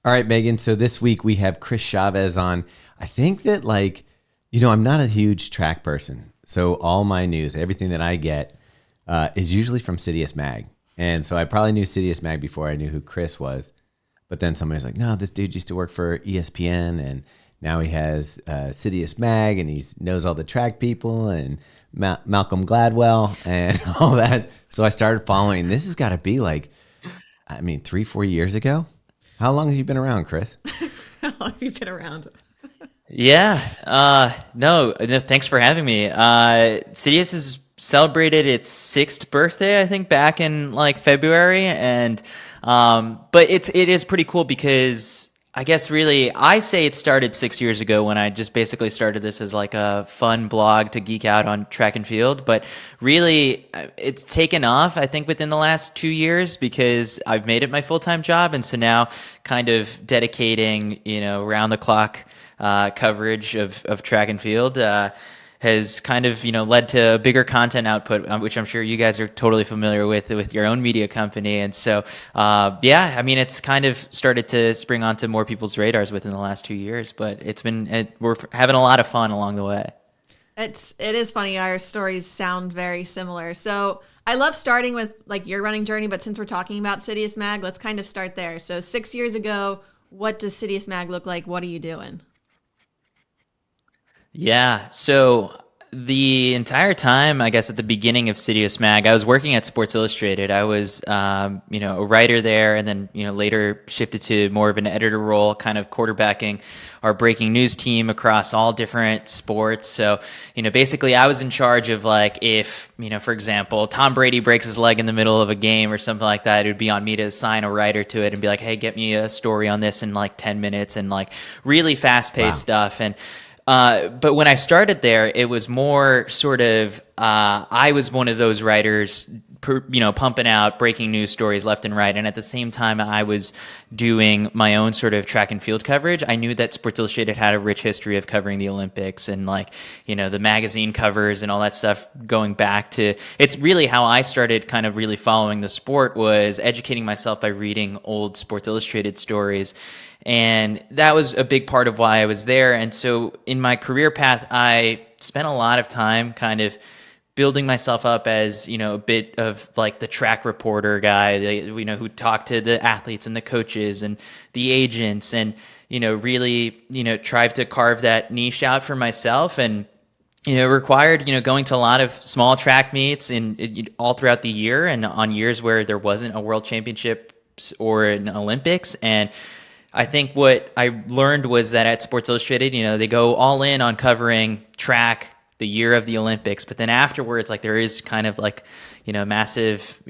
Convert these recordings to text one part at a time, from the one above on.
All right, Megan. So this week we have Chris Chavez on. I think that, I'm not a huge track person. So all my news, everything that I get, is usually from Citius Mag. And so I probably knew Citius Mag before I knew who Chris was. But then somebody's like, no, this dude used to work for ESPN, and now he has Citius Mag, and he knows all the track people and Malcolm Gladwell and all that. So I started following. This has got to be 3-4 years ago. How long have you been around, Chris? How long have you been around? Yeah. No, thanks for having me. Citius has celebrated its 6th birthday, I think, back in February, and but it is pretty cool because I guess really I say it started 6 years ago when I just basically started this as a fun blog to geek out on track and field. But really it's taken off, I think, within the last 2 years because I've made it my full-time job. And so now kind of dedicating, round the clock coverage of track and field has kind of, led to a bigger content output, which I'm sure you guys are totally familiar with your own media company. And so, it's kind of started to spring onto more people's radars within the last 2 years, but we're having a lot of fun along the way. It is funny. Our stories sound very similar. So I love starting with your running journey, but since we're talking about Citius Mag, let's kind of start there. So 6 years ago, what does Citius Mag look like? What are you doing? Yeah. So the entire time, I guess at the beginning of Citius Mag, I was working at Sports Illustrated. I was, a writer there, and then, later shifted to more of an editor role, kind of quarterbacking our breaking news team across all different sports. So, basically I was in charge of if, for example, Tom Brady breaks his leg in the middle of a game or something like that, it would be on me to assign a writer to it and be like, hey, get me a story on this in 10 minutes and really fast-paced stuff. And but when I started there, it was more sort of, I was one of those writers, pumping out breaking news stories left and right. And at the same time, I was doing my own sort of track and field coverage. I knew that Sports Illustrated had a rich history of covering the Olympics and the magazine covers and all that stuff going back to, it's really how I started kind of really following the sport, was educating myself by reading old Sports Illustrated stories. And that was a big part of why I was there. And so in my career path, I spent a lot of time kind of building myself up as, a bit of the track reporter guy, who talked to the athletes and the coaches and the agents and, really, tried to carve that niche out for myself. And, it required, going to a lot of small track meets all throughout the year, and on years where there wasn't a world championship or an Olympics. And I think what I learned was that at Sports Illustrated, they go all in on covering track the year of the Olympics, but then afterwards, there is kind of massive,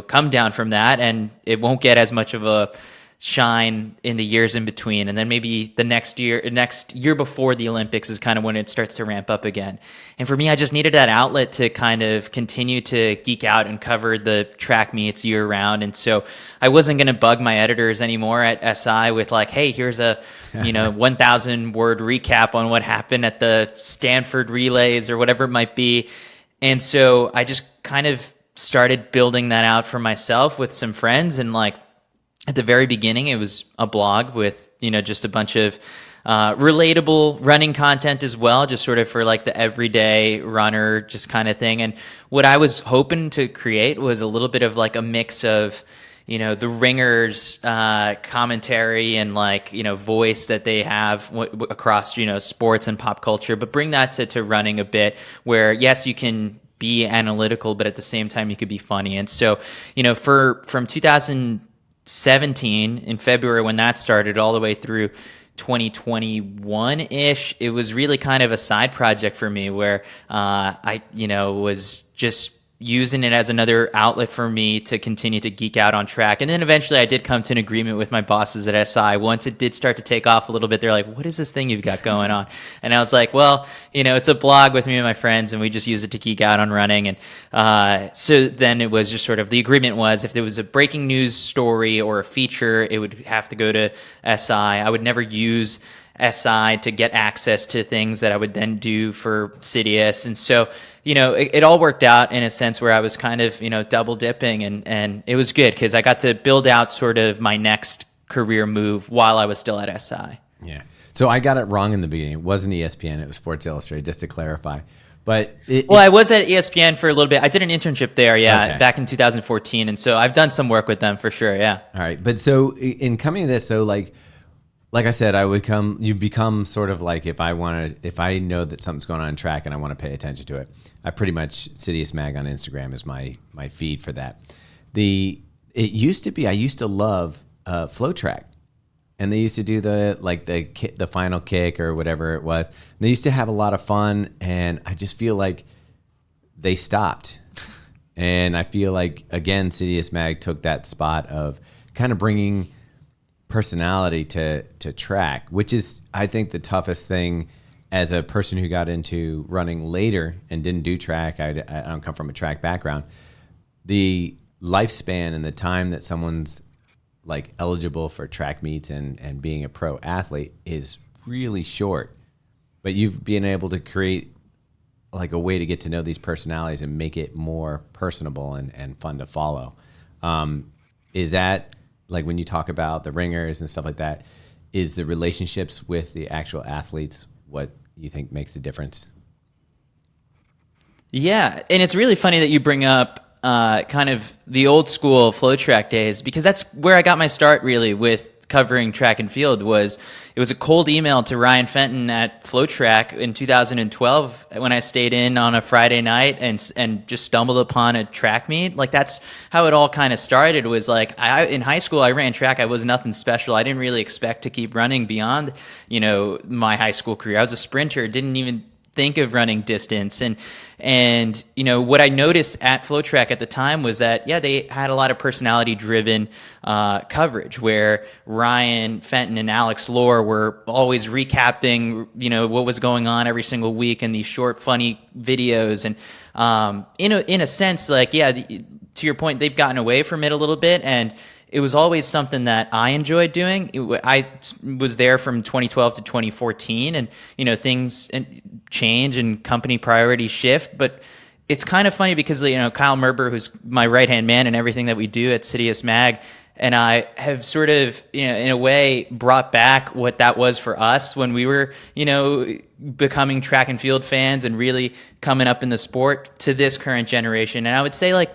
come down from that, and it won't get as much of a shine in the years in between. And then maybe the next year before the Olympics is kind of when it starts to ramp up again. And for me, I just needed that outlet to kind of continue to geek out and cover the track meets year round. And so I wasn't going to bug my editors anymore at SI with hey, here's a 1,000 word recap on what happened at the Stanford relays or whatever it might be. And so I just kind of started building that out for myself with some friends. And at the very beginning, it was a blog with, just a bunch of relatable running content as well, just sort of for the everyday runner, just kind of thing. And what I was hoping to create was a little bit of a mix of, the Ringers commentary and voice that they have across, sports and pop culture, but bring that to running a bit, where yes, you can be analytical, but at the same time you could be funny. And so, from 2017 in February, when that started, all the way through 2021-ish, it was really kind of a side project for me, where I was just using it as another outlet for me to continue to geek out on track. And then eventually I did come to an agreement with my bosses at SI. Once it did start to take off a little bit, they're like, what is this thing you've got going on? And I was like, well, it's a blog with me and my friends, and we just use it to geek out on running. And so then it was just sort of, the agreement was, if there was a breaking news story or a feature, it would have to go to SI. I would never use SI to get access to things that I would then do for Citius. And so, it all worked out in a sense where I was kind of, double dipping, and it was good because I got to build out sort of my next career move while I was still at SI. Yeah. So I got it wrong in the beginning. It wasn't ESPN. It was Sports Illustrated, just to clarify. But I was at ESPN for a little bit. I did an internship there, Okay. back in 2014. And so I've done some work with them for sure, yeah. All right. But so in coming to this, so like I said, you become sort of like, if I know that something's going on in track and I want to pay attention to it, I pretty much, Citius Mag on Instagram is my feed for that. It used to be, I used to love Flow Track. And they used to do the final kick or whatever it was. And they used to have a lot of fun, and I just feel like they stopped. And I feel like, again, Citius Mag took that spot of kind of bringing personality to track, which is, I think, the toughest thing as a person who got into running later and didn't do track. I don't come from a track background. The lifespan and the time that someone's like eligible for track meets and being a pro athlete is really short, but you've been able to create like a way to get to know these personalities and make it more personable and fun to follow. Is that, like, when you talk about the ringers and stuff like that, is the relationships with the actual athletes what you think makes the difference? Yeah, and it's really funny that you bring up kind of the old school flow track days, because that's where I got my start really with covering track and field. It was a cold email to Ryan Fenton at Flow Track in 2012 when I stayed in on a Friday night and just stumbled upon a track meet. Like, that's how it all kind of started. Was like, in high school I ran track. I was nothing special. I didn't really expect to keep running beyond, my high school career. I was a sprinter, didn't even think of running distance. And what I noticed at Flow Track at the time was that, they had a lot of personality driven coverage, where Ryan Fenton and Alex Lohr were always recapping, what was going on every single week in these short, funny videos. And in a sense, like, to your point, they've gotten away from it a little bit, and it was always something that I enjoyed doing. I was there from 2012 to 2014, and things change and company priorities shift. But it's kind of funny because Kyle Merber, who's my right hand man in everything that we do at Citius Mag, and I have sort of, in a way, brought back what that was for us when we were, becoming track and field fans and really coming up in the sport to this current generation. And I would say, like,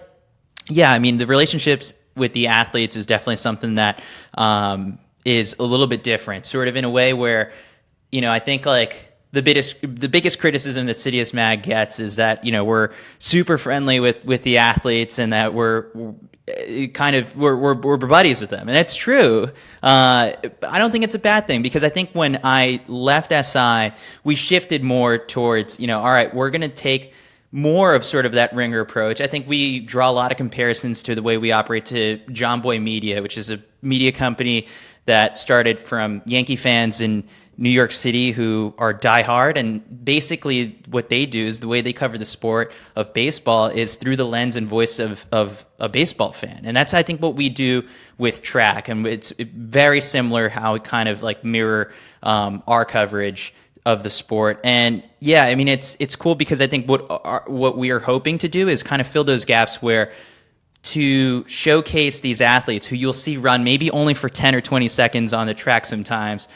the relationships with the athletes is definitely something that is a little bit different, sort of in a way where, I think, like, the biggest criticism that Citius Mag gets is that, we're super friendly with the athletes, and that we're buddies with them. And that's true. I don't think it's a bad thing, because I think when I left SI, we shifted more towards, all right, we're going to take more of sort of that ringer approach. I think we draw a lot of comparisons to the way we operate to John Boy Media, which is a media company that started from Yankee fans in New York City who are diehard. And basically what they do is, the way they cover the sport of baseball is through the lens and voice of a baseball fan. And that's, I think, what we do with track. And it's very similar how we kind of like mirror our coverage of the sport. And it's cool, because I think what we are hoping to do is kind of fill those gaps, where to showcase these athletes who you'll see run maybe only for 10 or 20 seconds on the track sometimes,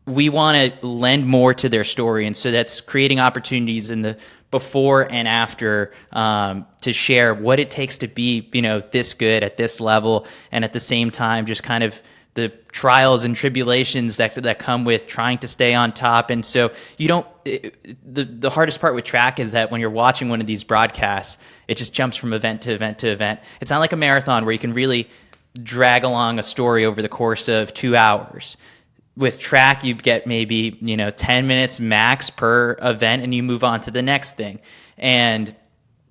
we want to lend more to their story. And so that's creating opportunities in the before and after to share what it takes to be, this good at this level, and at the same time just kind of the trials and tribulations that come with trying to stay on top. And so the hardest part with track is that when you're watching one of these broadcasts, it just jumps from event to event to event. It's not like a marathon where you can really drag along a story over the course of 2 hours. With track, you get maybe 10 minutes max per event, and you move on to the next thing. And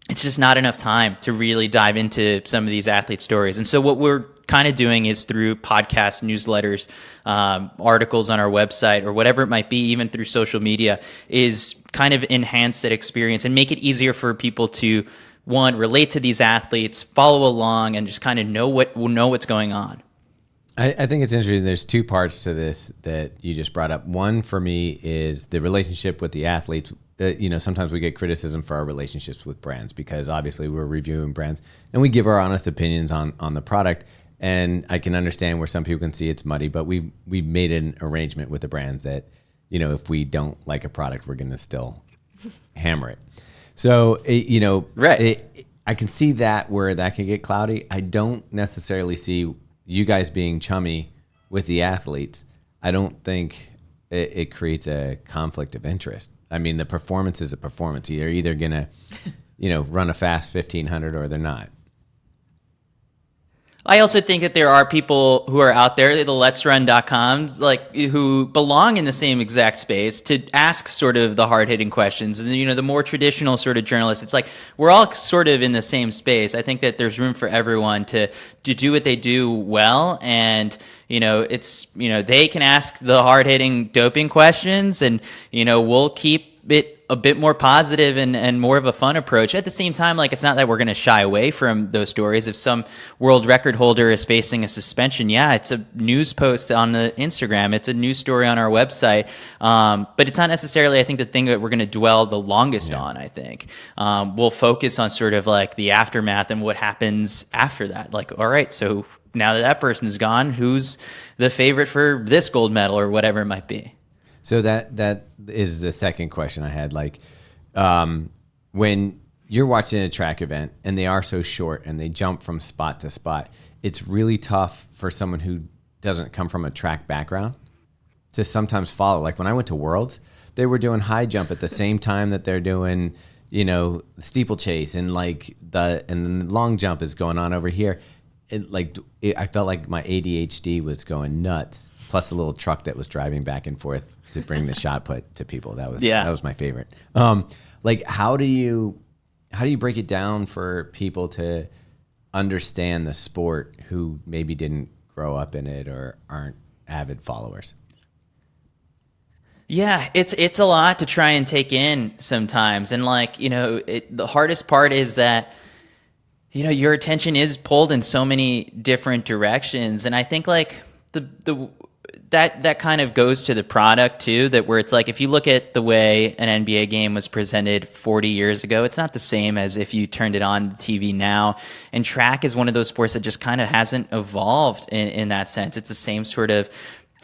it's just not enough time to really dive into some of these athlete stories. And so what we're kind of doing is, through podcasts, newsletters, articles on our website, or whatever it might be, even through social media, is kind of enhance that experience and make it easier for people to, one, relate to these athletes, follow along, and just kind of know what's going on. I think it's interesting. There's two parts to this that you just brought up. One, for me, is the relationship with the athletes. Sometimes we get criticism for our relationships with brands, because obviously we're reviewing brands and we give our honest opinions on the product. And I can understand where some people can see it's muddy, but we've made an arrangement with the brands that, if we don't like a product, we're going to still hammer it. So, Right. I can see that where that can get cloudy. I don't necessarily see you guys being chummy with the athletes. I don't think it creates a conflict of interest. I mean, the performance is a performance. They're either going to, run a fast 1500 or they're not. I also think that there are people who are out there, the Let'sRun.coms, like who belong in the same exact space to ask sort of the hard-hitting questions. And, the more traditional sort of journalists, it's like we're all sort of in the same space. I think that there's room for everyone to do what they do well. And, they can ask the hard-hitting doping questions and, we'll keep it a bit more positive and more of a fun approach. At the same time, like, it's not that we're going to shy away from those stories. If some world record holder is facing a suspension, it's a news post on the Instagram. It's a news story on our website. But it's not necessarily, I think, the thing that we're going to dwell the longest on, I think. We'll focus on sort of like the aftermath and what happens after that. Like, all right, so now that person is gone, who's the favorite for this gold medal or whatever it might be? So that is the second question I had. Like, when you're watching a track event and they are so short and they jump from spot to spot, it's really tough for someone who doesn't come from a track background to sometimes follow. Like when I went to Worlds, they were doing high jump at the same time that they're doing, steeplechase, and and the long jump is going on over here. I felt like my ADHD was going nuts. Plus the little truck that was driving back and forth to bring the shot put to people. That was my favorite. How do you break it down for people to understand the sport who maybe didn't grow up in it or aren't avid followers? Yeah, it's a lot to try and take in sometimes. And the hardest part is that, your attention is pulled in so many different directions. And I think that kind of goes to the product too, that where it's like, if you look at the way an NBA game was presented 40 years ago, it's not the same as if you turned it on the TV now. And track is one of those sports that just kind of hasn't evolved in that sense. It's the same sort of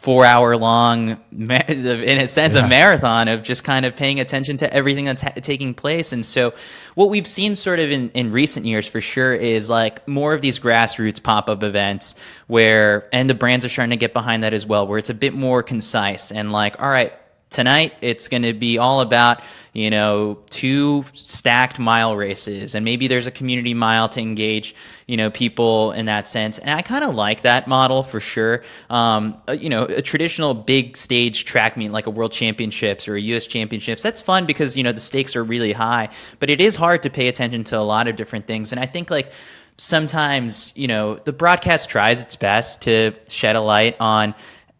4-hour long, in a sense, a marathon of just kind of paying attention to everything that's taking place. And so what we've seen sort of in recent years for sure is like more of these grassroots pop-up events and the brands are starting to get behind that as well, where it's a bit more concise and like, all right, tonight it's going to be all about, 2 stacked mile races, and maybe there's a community mile to engage, people in that sense. And I kind of like that model for sure. A traditional big stage track meet like a world championships or a US championships, that's fun because, the stakes are really high, but it is hard to pay attention to a lot of different things. And I think sometimes, the broadcast tries its best to shed a light on,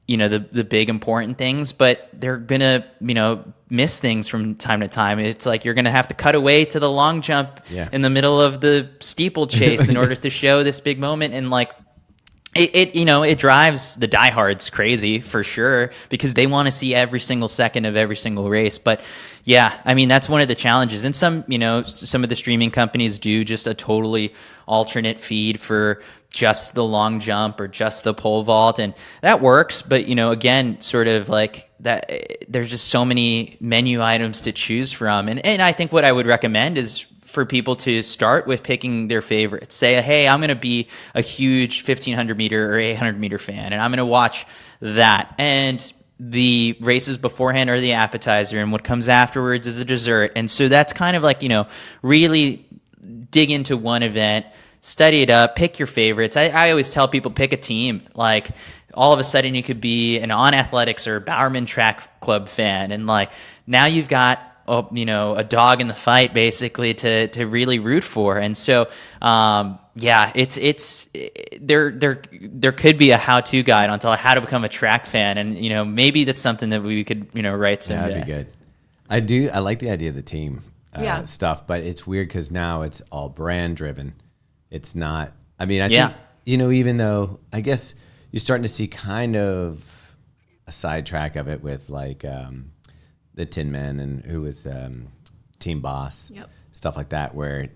the big important things, but they're gonna, miss things from time to time. It's like you're gonna have to cut away to the long jump in the middle of the steeplechase in order to show this big moment. And it drives the diehards crazy for sure because they want to see every single second of every single race. But yeah, I mean, that's one of the challenges. And some of the streaming companies do just a totally alternate feed for just the long jump or just the pole vault, and that works. But again, sort of like that, there's just so many menu items to choose from. And I think what I would recommend is for people to start with picking their favorites. Say, hey, I'm going to be a huge 1500 meter or 800 meter fan, and I'm going to watch that. And the races beforehand are the appetizer, and what comes afterwards is the dessert. And so that's kind of like, really dig into one event, study it up, pick your favorites. I always tell people, pick a team. Like, all of a sudden you could be an On Athletics or Bowerman Track Club fan, and now you've got a dog in the fight basically to really root for. And so it's there could be a how-to guide on how to become a track fan, and maybe that's something that we could write someday. That'd be good. I like the idea of the team stuff, but it's weird because now it's all brand driven. It's not. I mean, I think even though I guess you're starting to see kind of a sidetrack of it with the Tin Men and who was Team Boss, stuff like that, where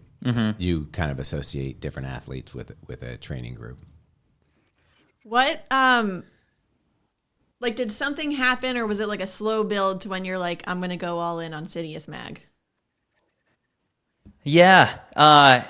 you kind of associate different athletes with a training group. What like did something happen, or was it like a slow build to when you're like, I'm gonna go all in on Citius Mag? Yeah.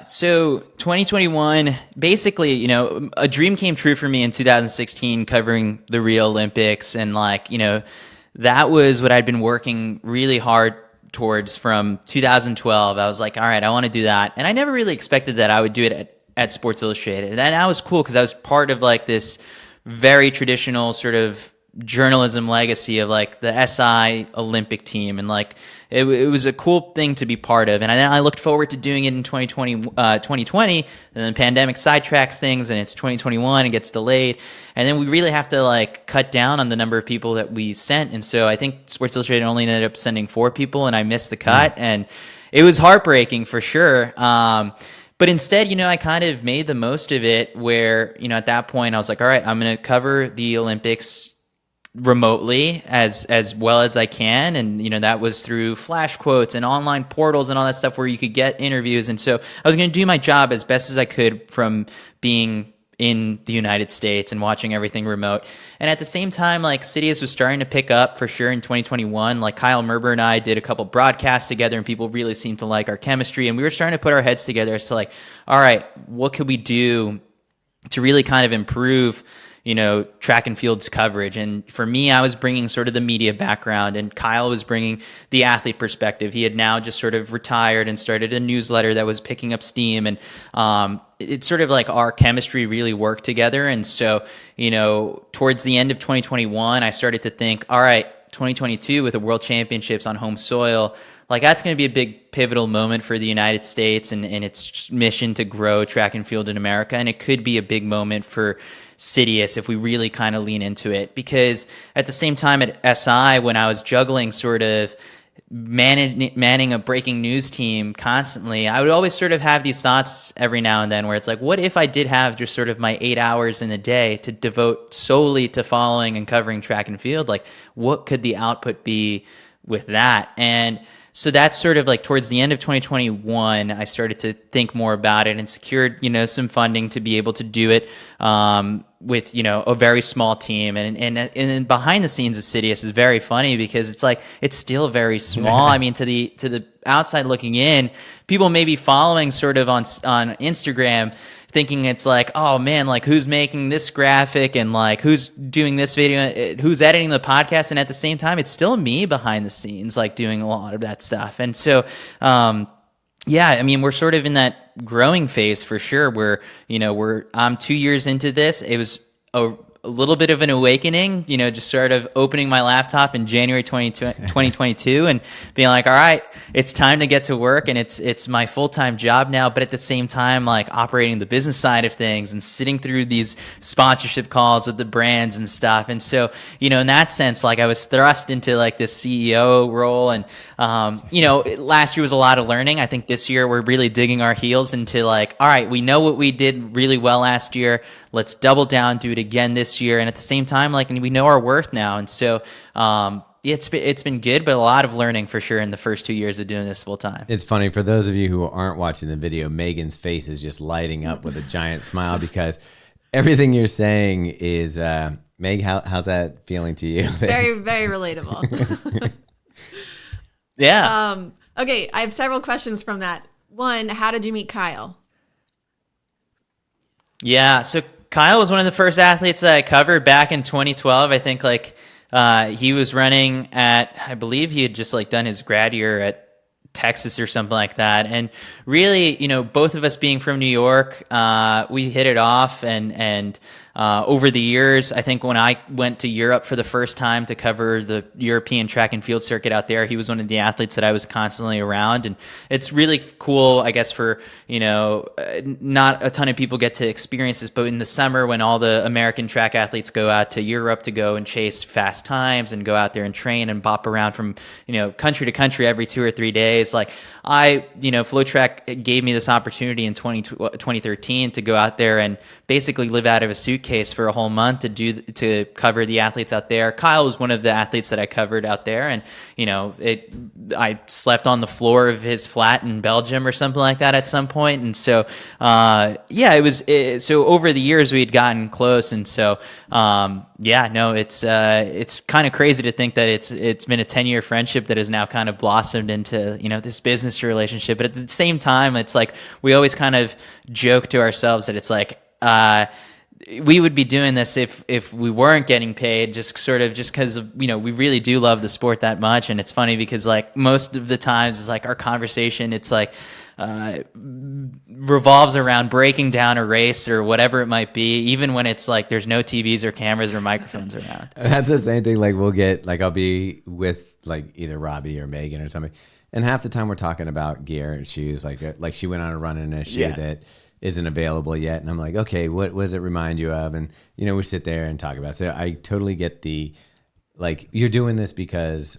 So 2021, basically, a dream came true for me in 2016 covering the Rio Olympics. And that was what I'd been working really hard towards from 2012. I was like, all right, I want to do that. And I never really expected that I would do it at Sports Illustrated. And that was cool because I was part of like this very traditional sort of journalism legacy of like the SI Olympic team, and like it was a cool thing to be part of. And I looked forward to doing it in 2020, and then the pandemic sidetracks things, and it's 2021 and gets delayed, and then we really have to like cut down on the number of people that we sent. And so I think Sports Illustrated only ended up sending 4 people, and I missed the cut, and it was heartbreaking for sure. But instead, I kind of made the most of it where, at that point I was like, all right, I'm going to cover the Olympics remotely as well as I can. And, that was through flash quotes and online portals and all that stuff where you could get interviews. And so I was going to do my job as best as I could from being in the United States and watching everything remote. And at the same time, like Citius was starting to pick up for sure in 2021. Like Kyle Merber and I did a couple broadcasts together, and people really seemed to like our chemistry. And we were starting to put our heads together as to like, all right, what could we do to really kind of improve track and field's coverage. And for me, I was bringing sort of the media background, and Kyle was bringing the athlete perspective. He had now just sort of retired and started a newsletter that was picking up steam. And it's sort of like our chemistry really worked together. And so, towards the end of 2021, I started to think, all right, 2022 with the World Championships on home soil, like that's going to be a big pivotal moment for the United States and its mission to grow track and field in America. And it could be a big moment for Citius if we really kind of lean into it. Because at the same time at SI, when I was juggling sort of manning a breaking news team constantly, I would always sort of have these thoughts every now and then where it's like, what if I did have just sort of my 8 hours in a day to devote solely to following and covering track and field? Like, what could the output be with that? And so that's sort of like towards the end of 2021, I started to think more about it and secured, some funding to be able to do it with, a very small team. And behind the scenes of Citius is very funny because it's like, it's still very small. I mean, to the outside looking in, people may be following sort of on Instagram thinking it's like, oh man, like who's making this graphic and like who's doing this video, who's editing the podcast. And at the same time, it's still me behind the scenes, like doing a lot of that stuff. And so, yeah, I mean, we're sort of in that growing phase for sure where, I'm 2 years into this. It was a little bit of an awakening, just sort of opening my laptop in January 2022 and being like, all right, it's time to get to work, and it's my full-time job now. But at the same time, like operating the business side of things and sitting through these sponsorship calls with the brands and stuff. And so, in that sense, like I was thrust into like this CEO role. And, last year was a lot of learning. I think this year we're really digging our heels into like, all right, we know what we did really well last year. Let's double down, do it again this year. And at the same time, like we know our worth now. And so it's been good, but a lot of learning for sure in the first 2 years of doing this full time. It's funny for those of you who aren't watching the video, Megan's face is just lighting up with a giant smile because everything you're saying is, Meg, how's that feeling to you? Very, very relatable. Yeah. Okay, I have several questions from that. One, how did you meet Kyle? Yeah, so Kyle was one of the first athletes that I covered back in 2012. I think he was running at, I believe he had just like done his grad year at Texas or something like that. And really, both of us being from New York, we hit it off. And over the years, I think when I went to Europe for the first time to cover the European track and field circuit out there, he was one of the athletes that I was constantly around. And it's really cool, I guess, for, not a ton of people get to experience this, but in the summer when all the American track athletes go out to Europe to go and chase fast times and go out there and train and bop around from, country to country every 2 or 3 days, like Flow Track gave me this opportunity in 2013 to go out there and basically live out of a suitcase suitcase for a whole month to cover the athletes out there. Kyle was one of the athletes that I covered out there, and I slept on the floor of his flat in Belgium or something like that at some point. And so so over the years we had gotten close, and so it's kind of crazy to think that it's been a 10-year friendship that has now kind of blossomed into this business relationship. But at the same time, it's like we always kind of joke to ourselves that it's like we would be doing this if we weren't getting paid, just because we really do love the sport that much. And it's funny because like most of the times it's like our conversation, it's like revolves around breaking down a race or whatever it might be, even when it's like there's no TVs or cameras or microphones around. That's the same thing. Like I'll be with like either Robbie or Megan or something, and half the time we're talking about gear and shoes. Like she went on a run in a shoe that isn't available yet, and I'm like, okay, what does it remind you of? And we sit there and talk about it. So I totally get the, like, you're doing this because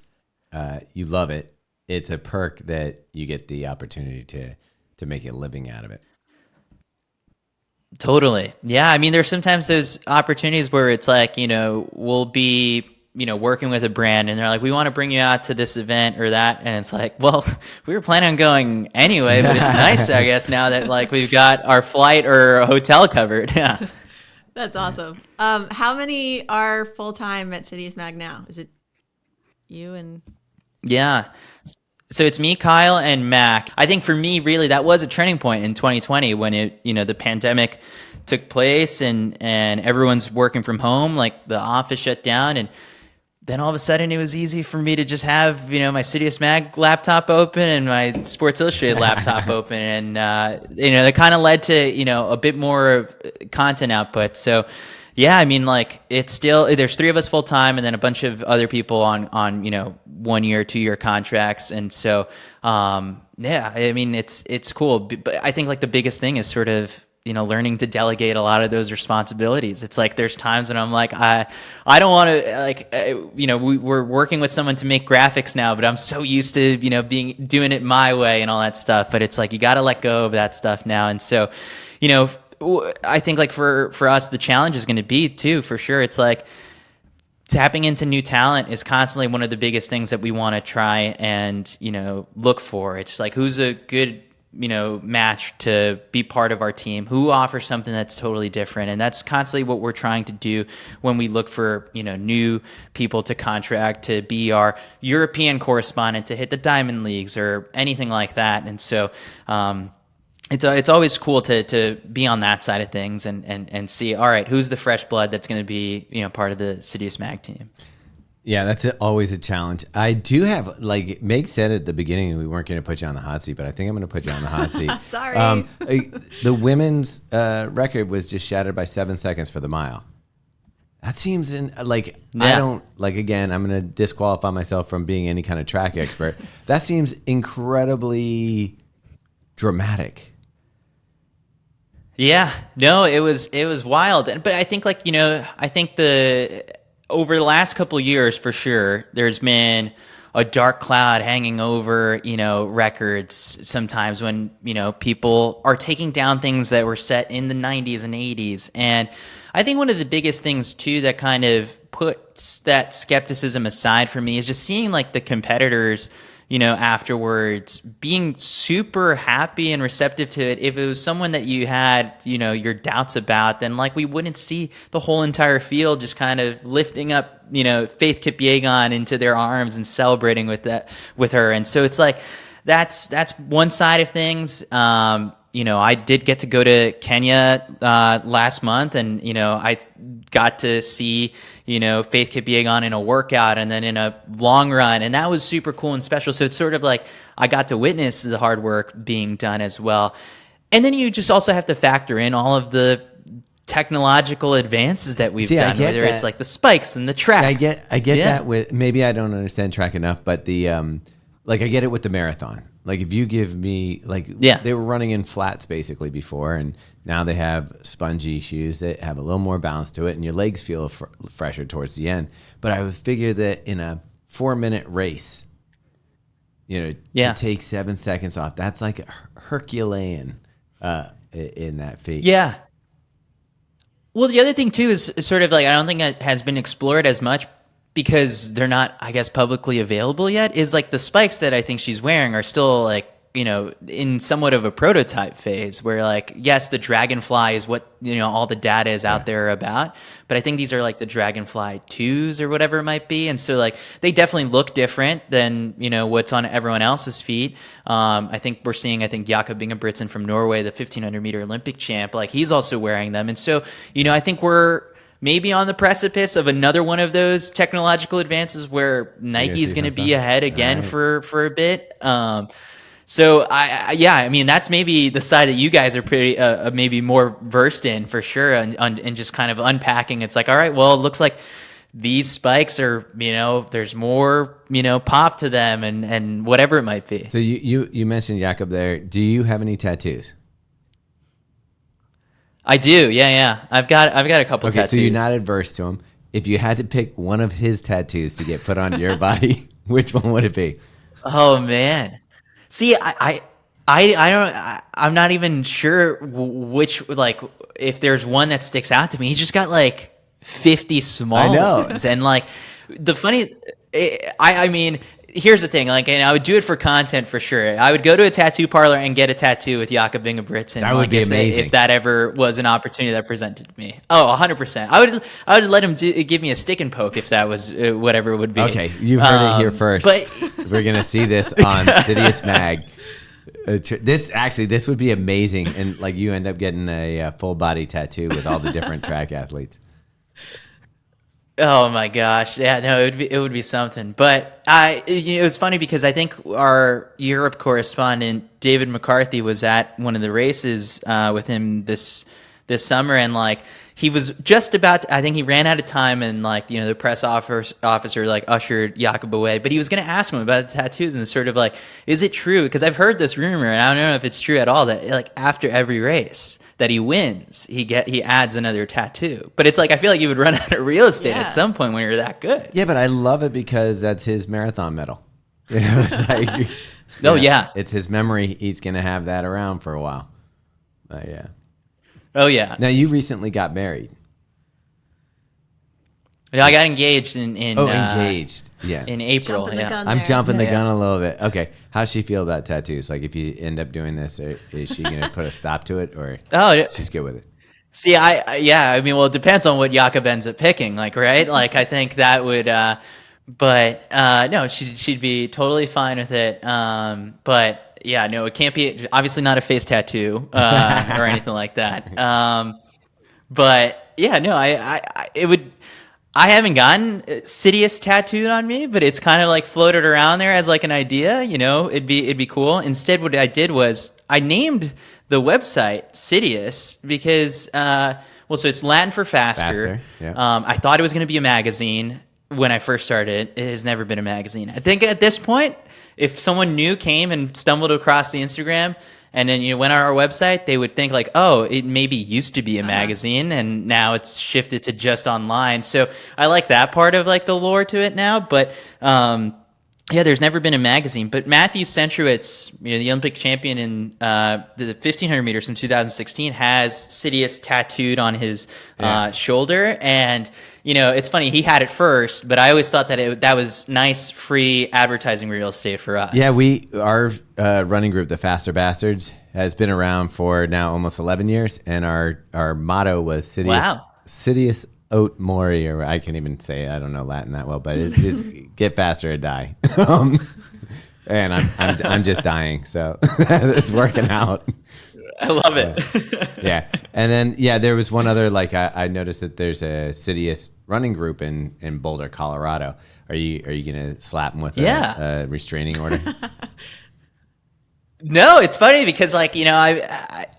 you love it. It's a perk that you get the opportunity to make a living out of it. Totally. Yeah. I mean, there's sometimes those opportunities where it's like, we'll be, working with a brand and they're like, we want to bring you out to this event or that. And it's like, well, we were planning on going anyway, but it's nice, I guess, now that like we've got our flight or a hotel covered. Yeah. That's awesome. How many are full-time at Citius Mag now? Is it you and... Yeah. So it's me, Kyle, and Mac. I think for me, really, that was a turning point in 2020 when the pandemic took place and everyone's working from home, like the office shut down. And then all of a sudden it was easy for me to just have, my Citius Mag laptop open and my Sports Illustrated laptop open. And, that kind of led to, a bit more content output. So, yeah, I mean, like it's still, there's 3 of us full time and then a bunch of other people on 1 year, 2 year contracts. And so, I mean, it's cool. But I think like the biggest thing is sort of, learning to delegate a lot of those responsibilities. It's like, there's times when I'm like, I don't want to we're working with someone to make graphics now, but I'm so used to, doing it my way and all that stuff. But it's like, you got to let go of that stuff now. And so, I think like for us, the challenge is going to be too, for sure. It's like tapping into new talent is constantly one of the biggest things that we want to try and, look for. It's like, who's a good, match to be part of our team, who offers something that's totally different. And that's constantly what we're trying to do when we look for, new people to contract to be our European correspondent, to hit the Diamond Leagues or anything like that. And so, it's always cool to be on that side of things and see, all right, who's the fresh blood that's going to be, part of the Citius Mag team. Yeah, that's always a challenge. I do have, like Meg said at the beginning, we weren't going to put you on the hot seat, but I think I'm going to put you on the hot seat. Sorry. The women's record was just shattered by 7 seconds for the mile. That seems I don't, again, I'm going to disqualify myself from being any kind of track expert. That seems incredibly dramatic. Yeah, no, it was wild. But I think over the last couple of years, for sure, there's been a dark cloud hanging over, records sometimes when, people are taking down things that were set in the 90s and 80s. And I think one of the biggest things too that kind of puts that skepticism aside for me is just seeing like the competitors, afterwards being super happy and receptive to it. If it was someone that you had, your doubts about, then like we wouldn't see the whole entire field just kind of lifting up, Faith Kipyegon into their arms and celebrating with her. And so it's like, that's one side of things. I did get to go to Kenya last month, and I got to see Faith Kipyegon in a workout and then in a long run, and that was super cool and special. So it's sort of like I got to witness the hard work being done as well. And then you just also have to factor in all of the technological advances that we've done, whether it's like the spikes and the tracks. I get that with, maybe I don't understand track enough, but the I get it with the marathon. Like if you give me they were running in flats basically before, and now they have spongy shoes that have a little more balance to it, and your legs feel fresher towards the end. But I would figure that in a 4-minute race, to take 7 seconds off, that's like Herculean in that feat. Yeah. Well, the other thing too is sort of like I don't think it has been explored as much because they're not, I guess, publicly available yet. Is like the spikes that I think she's wearing are still like, you know, in somewhat of a prototype phase where like, yes, the Dragonfly is what, you know, all the data is out there about, but I think these are like the Dragonfly 2s or whatever it might be. And so like, they definitely look different than, you know, what's on everyone else's feet. I think we're seeing, Jakob Ingebrigtsen from Norway, the 1500 meter Olympic champ, like he's also wearing them. And so, you know, I think we're maybe on the precipice of another one of those technological advances where Nike is going to be ahead again for a bit. So I mean, that's maybe the side that you guys are pretty, maybe more versed in for sure. And just kind of unpacking. It's like, all right, well, it looks like these spikes are, you know, there's more, you know, pop to them and whatever it might be. So you mentioned Jakob there. Do you have any tattoos? I do. Yeah. I've got a couple tattoos. So you're not adverse to him. If you had to pick one of his tattoos to get put onto your body, which one would it be? Oh man. See, I'm not even sure which, like, if there's one that sticks out to me. He's just got like 50 small ones. And like the funny, I mean, here's the thing, like, and I would do it for content for sure. I would go to a tattoo parlor and get a tattoo with Jakob Ingebrigtsen. That would be amazing. If that ever was an opportunity that presented to me. Oh, 100%. I would let him give me a stick and poke if that was whatever it would be. Okay, you've heard it here first. But we're going to see this on Citius Mag. This would be amazing. And like you end up getting a full body tattoo with all the different track athletes. Oh my gosh. Yeah, no, it would be something. But it was funny because I think our Europe correspondent David McCarthy was at one of the races with him this summer, and like he was just about to, I think he ran out of time, and like, you know, the press officer like ushered Jakob away, but he was going to ask him about the tattoos and sort of like, is it true? Because I've heard this rumor and I don't know if it's true at all that like after every race that he wins, he adds another tattoo. But it's like, I feel like you would run out of real estate at some point when you're that good. Yeah, but I love it because that's his marathon medal. You know, it's like, yeah, it's his memory. He's going to have that around for a while. Yeah. Oh yeah. Now you recently got married. I got engaged in engaged. Yeah. In April. I'm jumping the gun a little bit. Okay. How's she feel about tattoos? Like if you end up doing this, is she going to put a stop to it, or she's good with it? See, I mean, well, it depends on what Jakob ends up picking, like, right? Like, I think that would, but no, she'd be totally fine with it. But yeah, no, it can't be, obviously not a face tattoo or anything like that. But yeah, no, it would. I haven't gotten Citius tattooed on me, but it's kind of like floated around there as like an idea, you know, it'd be cool. Instead, what I did was I named the website Citius because, so it's Latin for faster. Yeah. I thought it was going to be a magazine when I first started. It has never been a magazine. I think at this point, if someone new came and stumbled across the Instagram and then you went on our website, they would think like, oh, it maybe used to be a magazine and now it's shifted to just online. So I like that part of like the lore to it now. But yeah, there's never been a magazine. But Matthew Centrowitz, you know, the Olympic champion in the 1500 meters from 2016, has Citius tattooed on his shoulder. And you know, it's funny, he had it first, but I always thought that that was nice, free advertising real estate for us. Yeah, our running group, the Faster Bastards, has been around for now almost 11 years, and our motto was Citius Oat Mori, or I can't even say it, I don't know Latin that well, but it's get faster or die. And I'm just dying, so it's working out. I love it. Yeah. And then, there was one other, like, I noticed that there's a Citius running group in Boulder, Colorado. Are you going to slap them with a restraining order? No, it's funny because, like, you know,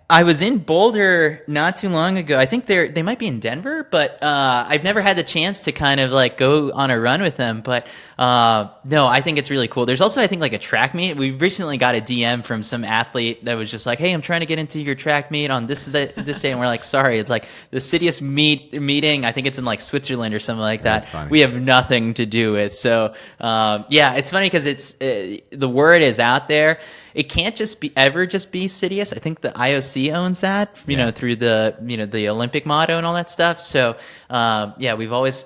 I was in Boulder not too long ago. I think they might be in Denver, but I've never had the chance to kind of like go on a run with them. But no, I think it's really cool. There's also, I think, like a track meet. We recently got a DM from some athlete that was just like, "Hey, I'm trying to get into your track meet on this day," and we're like, "Sorry, it's like the Citius meeting. I think it's in like Switzerland or something like that. We have nothing to do with." So yeah, it's funny because it's the word is out there. It can't just be Citius. I think the IOC UFC owns that, through the Olympic motto and all that stuff. So, we've always,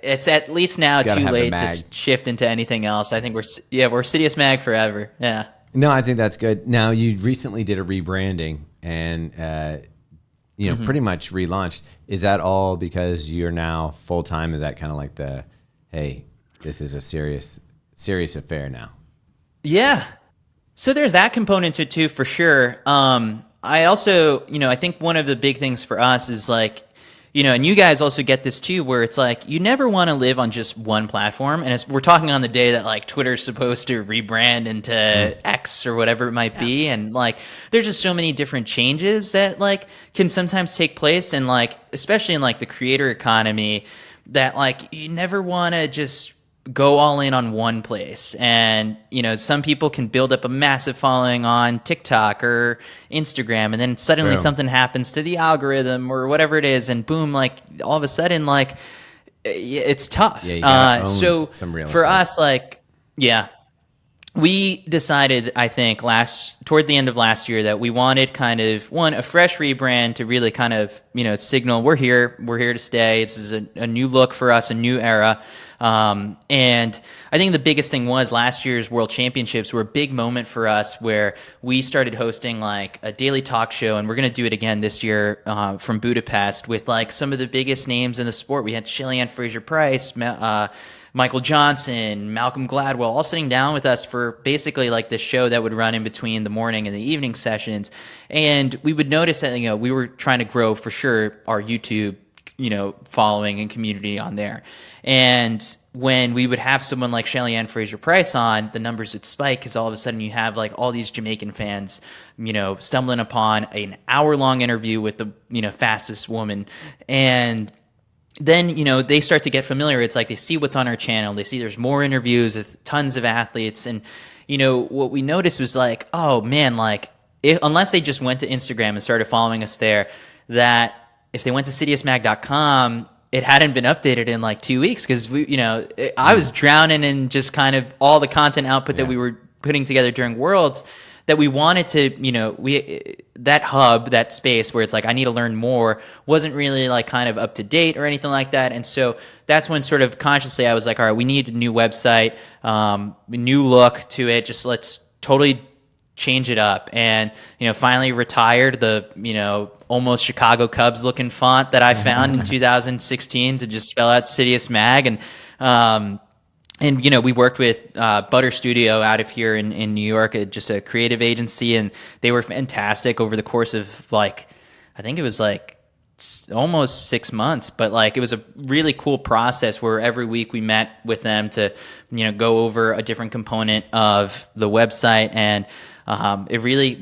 it's at least now gotta too have the late mag. to shift into anything else. I think we're Citius Mag forever. Yeah. No, I think that's good. Now, you recently did a rebranding and, pretty much relaunched. Is that all because you're now full-time? Is that kind of like hey, this is a serious affair now? Yeah. So there's that component to it too, for sure. I also, I think one of the big things for us is like, and you guys also get this too, where it's like, you never want to live on just one platform. And we're talking on the day that like Twitter's supposed to rebrand into X or whatever it might be. And like, there's just so many different changes that like can sometimes take place. And like, especially in like the creator economy, that like, you never want to just go all in on one place. And, some people can build up a massive following on TikTok or Instagram, and then suddenly something happens to the algorithm or whatever it is, and boom, like all of a sudden, like it's tough. Yeah, you gotta own so some real for estate. us, like, we decided, I think, toward the end of last year, that we wanted kind of a fresh rebrand to really kind of, signal we're here to stay. This is a new look for us, a new era. And I think the biggest thing was last year's World Championships were a big moment for us, where we started hosting like a daily talk show, and we're going to do it again this year from Budapest with like some of the biggest names in the sport. We had Shelley-Ann Fraser-Price, Michael Johnson, Malcolm Gladwell, all sitting down with us for basically like this show that would run in between the morning and the evening sessions. And we would notice that, we were trying to grow for sure our YouTube, following and community on there. And when we would have someone like Shelley-Ann Fraser-Price on, the numbers would spike, because all of a sudden you have like all these Jamaican fans, stumbling upon an hour-long interview with the, fastest woman. And then, they start to get familiar. It's like they see what's on our channel. They see there's more interviews with tons of athletes. And, what we noticed was like, oh man, like unless they just went to Instagram and started following us there, that if they went to citiusmag.com, it hadn't been updated in like 2 weeks, because I was drowning in just kind of all the content output that we were putting together during Worlds, that we wanted to, that hub, that space where it's like, I need to learn more, wasn't really like kind of up to date or anything like that. And so that's when sort of consciously I was like, all right, we need a new website, a new look to it. Just let's totally change it up. And, finally retired the, almost Chicago Cubs looking font that I found in 2016 to just spell out Citius Mag. And we worked with Butter Studio out of here in New York, just a creative agency, and they were fantastic over the course of like, I think it was like almost 6 months, but like it was a really cool process where every week we met with them to, go over a different component of the website. And it really,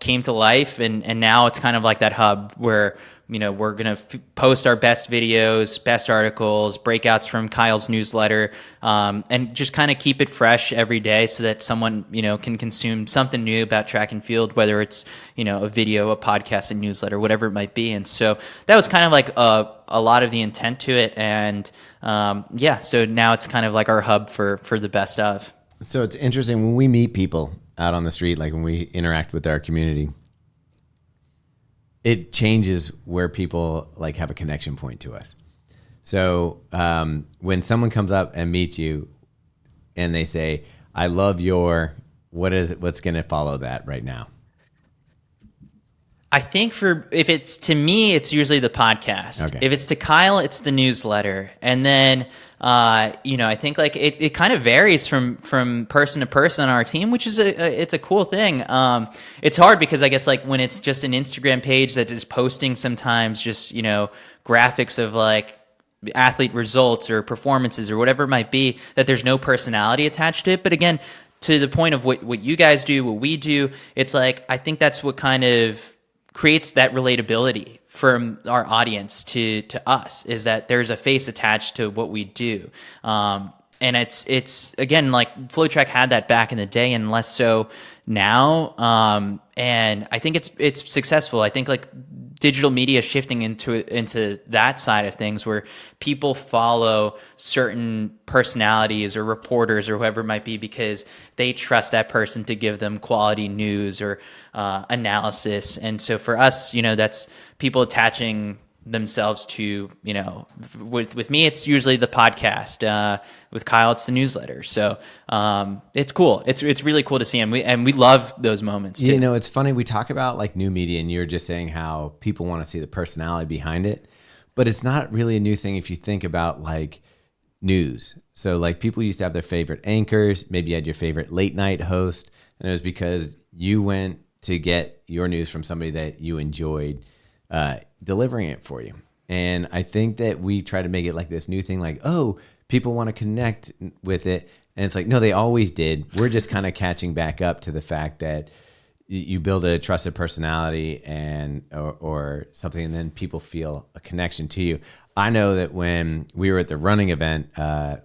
came to life, and now it's kind of like that hub where, we're going to post our best videos, best articles, breakouts from Kyle's newsletter, and just kind of keep it fresh every day so that someone, can consume something new about track and field, whether it's, a video, a podcast, a newsletter, whatever it might be. And so that was kind of like a lot of the intent to it. And so now it's kind of like our hub for the best of. So it's interesting when we meet people out on the street, like when we interact with our community, it changes where people like have a connection point to us. So when someone comes up and meets you and they say, I love what's going to follow that right now? I think if it's to me, it's usually the podcast. Okay. If it's to Kyle, it's the newsletter. And then, I think like it kind of varies from person to person on our team, which is it's a cool thing. It's hard because I guess like when it's just an Instagram page that is posting sometimes just, graphics of like athlete results or performances or whatever it might be, that there's no personality attached to it. But again, to the point of what you guys do, what we do, it's like, I think that's what kind of creates that relatability from our audience to us, is that there's a face attached to what we do. And it's again, like FlowTrack had that back in the day and less so now. And I think it's successful. I think like digital media shifting into that side of things, where people follow certain personalities or reporters or whoever it might be because they trust that person to give them quality news or analysis. And so for us, that's people attaching themselves to, with me, it's usually the podcast. With Kyle, it's the newsletter. So it's cool. It's really cool to see, and we love those moments too. It's funny, we talk about like new media, and you're just saying how people want to see the personality behind it, but it's not really a new thing if you think about like news. So like people used to have their favorite anchors, maybe you had your favorite late night host, and it was because you went to get your news from somebody that you enjoyed delivering it for you. And I think that we try to make it like this new thing, like, oh, people want to connect with it. And it's like, no, they always did. We're just kind of catching back up to the fact that you build a trusted personality and or something, and then people feel a connection to you. I know that when we were at the running event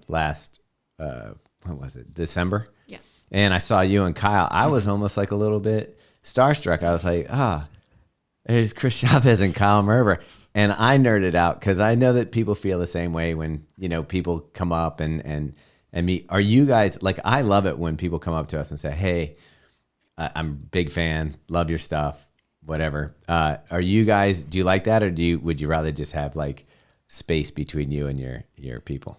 last, what was it, December? Yeah. And I saw you and Kyle, I was almost like a little bit starstruck. I was like, there's Chris Chavez and Kyle Merber. And I nerded out because I know that people feel the same way when, people come up and meet. Are you guys, like, I love it when people come up to us and say, hey, I'm a big fan, love your stuff, whatever. Are you guys, do you like that, or would you rather just have like space between you and your people?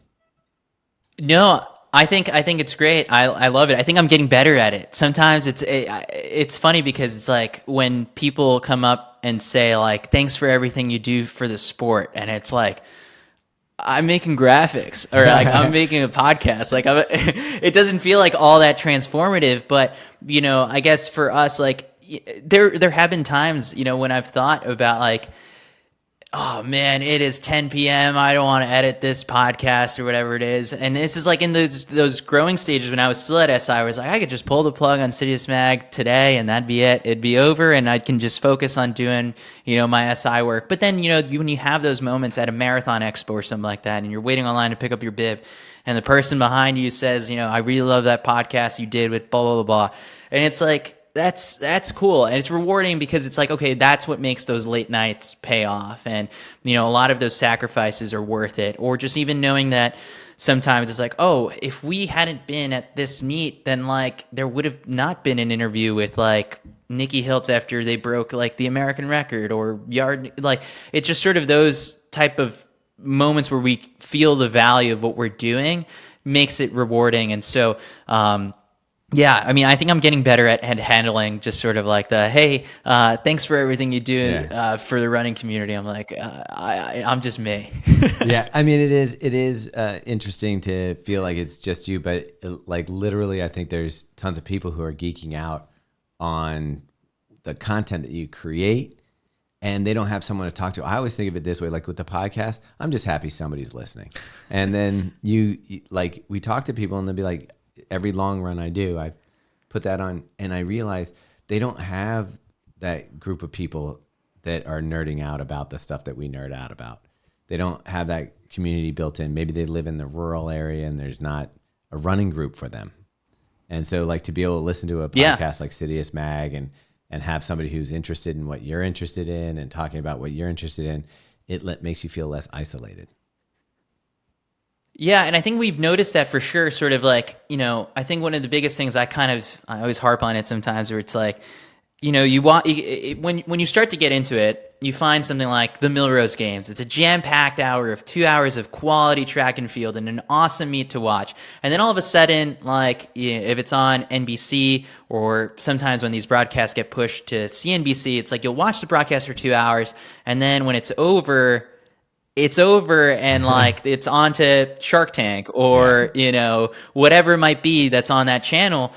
No, I think it's great. I love it. I think I'm getting better at it. Sometimes it's funny because it's like when people come up and say like, thanks for everything you do for the sport. And it's like, I'm making graphics, or like I'm making a podcast. Like it doesn't feel like all that transformative, but I guess for us, like there have been times, when I've thought about like, oh man, it is 10 p.m. I don't want to edit this podcast or whatever it is. And this is like in those growing stages when I was still at SI, I was like, I could just pull the plug on Citius Mag today and that'd be it. It'd be over and I can just focus on doing, my SI work. But then, when you have those moments at a marathon expo or something like that, and you're waiting online to pick up your bib, and the person behind you says, I really love that podcast you did with blah, blah, blah, blah. And it's like, that's cool. And it's rewarding because it's like, okay, that's what makes those late nights pay off. And, a lot of those sacrifices are worth it. Or just even knowing that sometimes it's like, oh, if we hadn't been at this meet, then like there would have not been an interview with like Nikki Hiltz after they broke like the American record or yard. Like it's just sort of those type of moments where we feel the value of what we're doing makes it rewarding. And so, yeah, I mean, I think I'm getting better at handling just sort of like the, hey, thanks for everything you do for the running community. I'm like, I'm just me. Yeah, I mean, it is interesting to feel like it's just you, but like literally, I think there's tons of people who are geeking out on the content that you create, and they don't have someone to talk to. I always think of it this way, like with the podcast, I'm just happy somebody's listening. And then you like, we talk to people and they'll be like, every long run I do, I put that on, and I realize they don't have that group of people that are nerding out about the stuff that we nerd out about. They don't have that community built in. Maybe they live in the rural area and there's not a running group for them. And so like to be able to listen to a podcast like Citius Mag and have somebody who's interested in what you're interested in and talking about what you're interested in, it makes you feel less isolated. Yeah, and I think we've noticed that for sure, sort of like, I think one of the biggest things I always harp on it sometimes, where it's like, you want, when you start to get into it, you find something like the Millrose Games. It's a jam-packed hour of 2 hours of quality track and field and an awesome meet to watch. And then all of a sudden, like if it's on NBC, or sometimes when these broadcasts get pushed to CNBC, it's like you'll watch the broadcast for 2 hours, and then when it's over and like it's on to Shark Tank or, whatever it might be that's on that channel.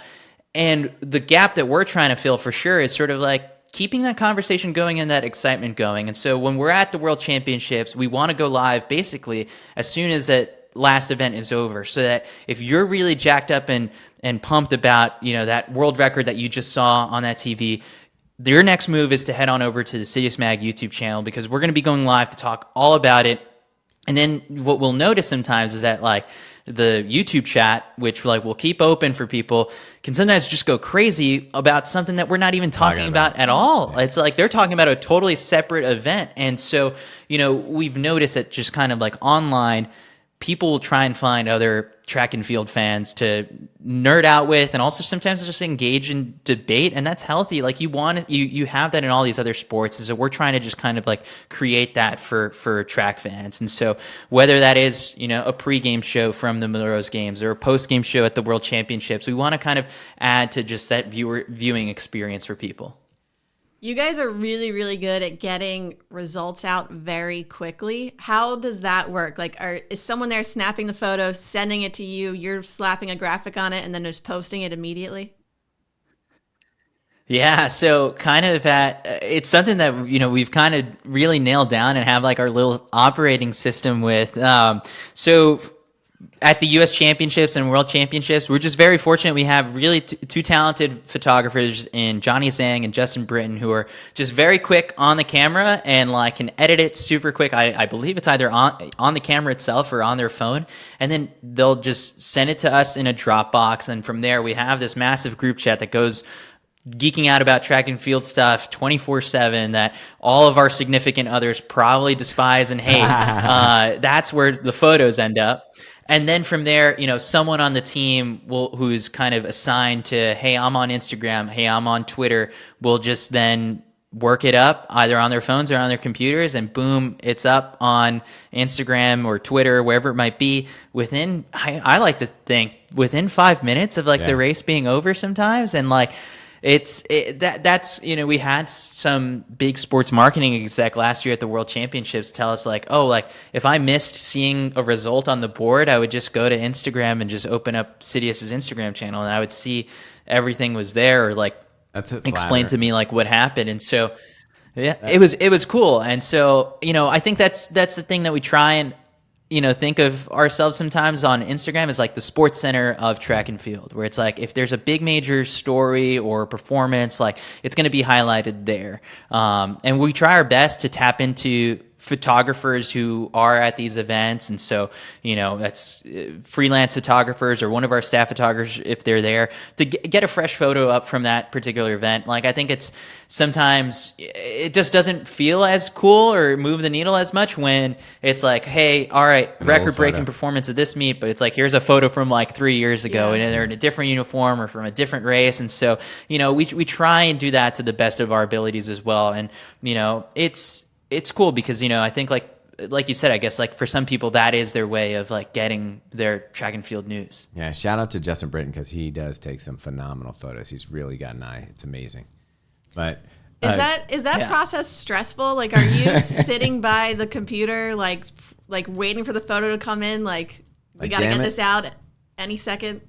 And the gap that we're trying to fill for sure is sort of like keeping that conversation going and that excitement going. And so when we're at the World Championships, we want to go live basically as soon as that last event is over, so that if you're really jacked up and pumped about, that world record that you just saw on that TV, your next move is to head on over to the Citius Mag YouTube channel, because we're going to be going live to talk all about it. And then what we'll notice sometimes is that like the YouTube chat, which like we'll keep open for people, can sometimes just go crazy about something that we're not even talking about at all. Yeah. It's like they're talking about a totally separate event. And so, we've noticed that just kind of like online, people will try and find other track and field fans to nerd out with, and also sometimes just engage in debate, and that's healthy. Like you have that in all these other sports, so we're trying to just kind of like create that for track fans. And so whether that is a pregame show from the Melrose Games or a postgame show at the World Championships, we want to kind of add to just that viewing experience for people. You guys are really, really good at getting results out very quickly. How does that work? Like, is someone there snapping the photo, sending it to you, you're slapping a graphic on it, and then just posting it immediately? Yeah, so kind of it's something that, we've kind of really nailed down and have like our little operating system with. So at the U.S. Championships and World Championships, we're just very fortunate. We have really two talented photographers in Johnny Zhang and Justin Britton, who are just very quick on the camera and like can edit it super quick. I believe it's either on the camera itself or on their phone, and then they'll just send it to us in a Dropbox, and from there we have this massive group chat that goes geeking out about track and field stuff 24/7 that all of our significant others probably despise and hate. That's where the photos end up. And then from there, someone on the team who's kind of assigned to, hey, I'm on Instagram, hey, I'm on Twitter, will just then work it up either on their phones or on their computers, and boom, it's up on Instagram or Twitter, wherever it might be, within, I like to think, within 5 minutes of like the race being over sometimes. And like, that's we had some big sports marketing exec last year at the World Championships tell us like, oh, like if I missed seeing a result on the board, I would just go to Instagram and just open up Citius's Instagram channel, and I would see everything was there, or like explain to me like what happened. And so it was cool. And so I think that's the thing that we try and think of ourselves sometimes on Instagram as like the sports center of track and field, where it's like if there's a big major story or performance, like it's going to be highlighted there. And we try our best to tap into photographers who are at these events. And so, that's freelance photographers or one of our staff photographers, if they're there, to get a fresh photo up from that particular event. Like, I think it's sometimes it just doesn't feel as cool or move the needle as much when it's like, hey, all right, record-breaking performance of this meet, but it's like, here's a photo from like 3 years ago, and they're in a different uniform or from a different race. And so, we try and do that to the best of our abilities as well. And, it's cool because, I think like you said, I guess like for some people that is their way of like getting their track and field news. Yeah. Shout out to Justin Britton, because he does take some phenomenal photos. He's really got an eye. It's amazing. But is that process stressful? Like, are you sitting by the computer, like waiting for the photo to come in? Like we got to get this out any second.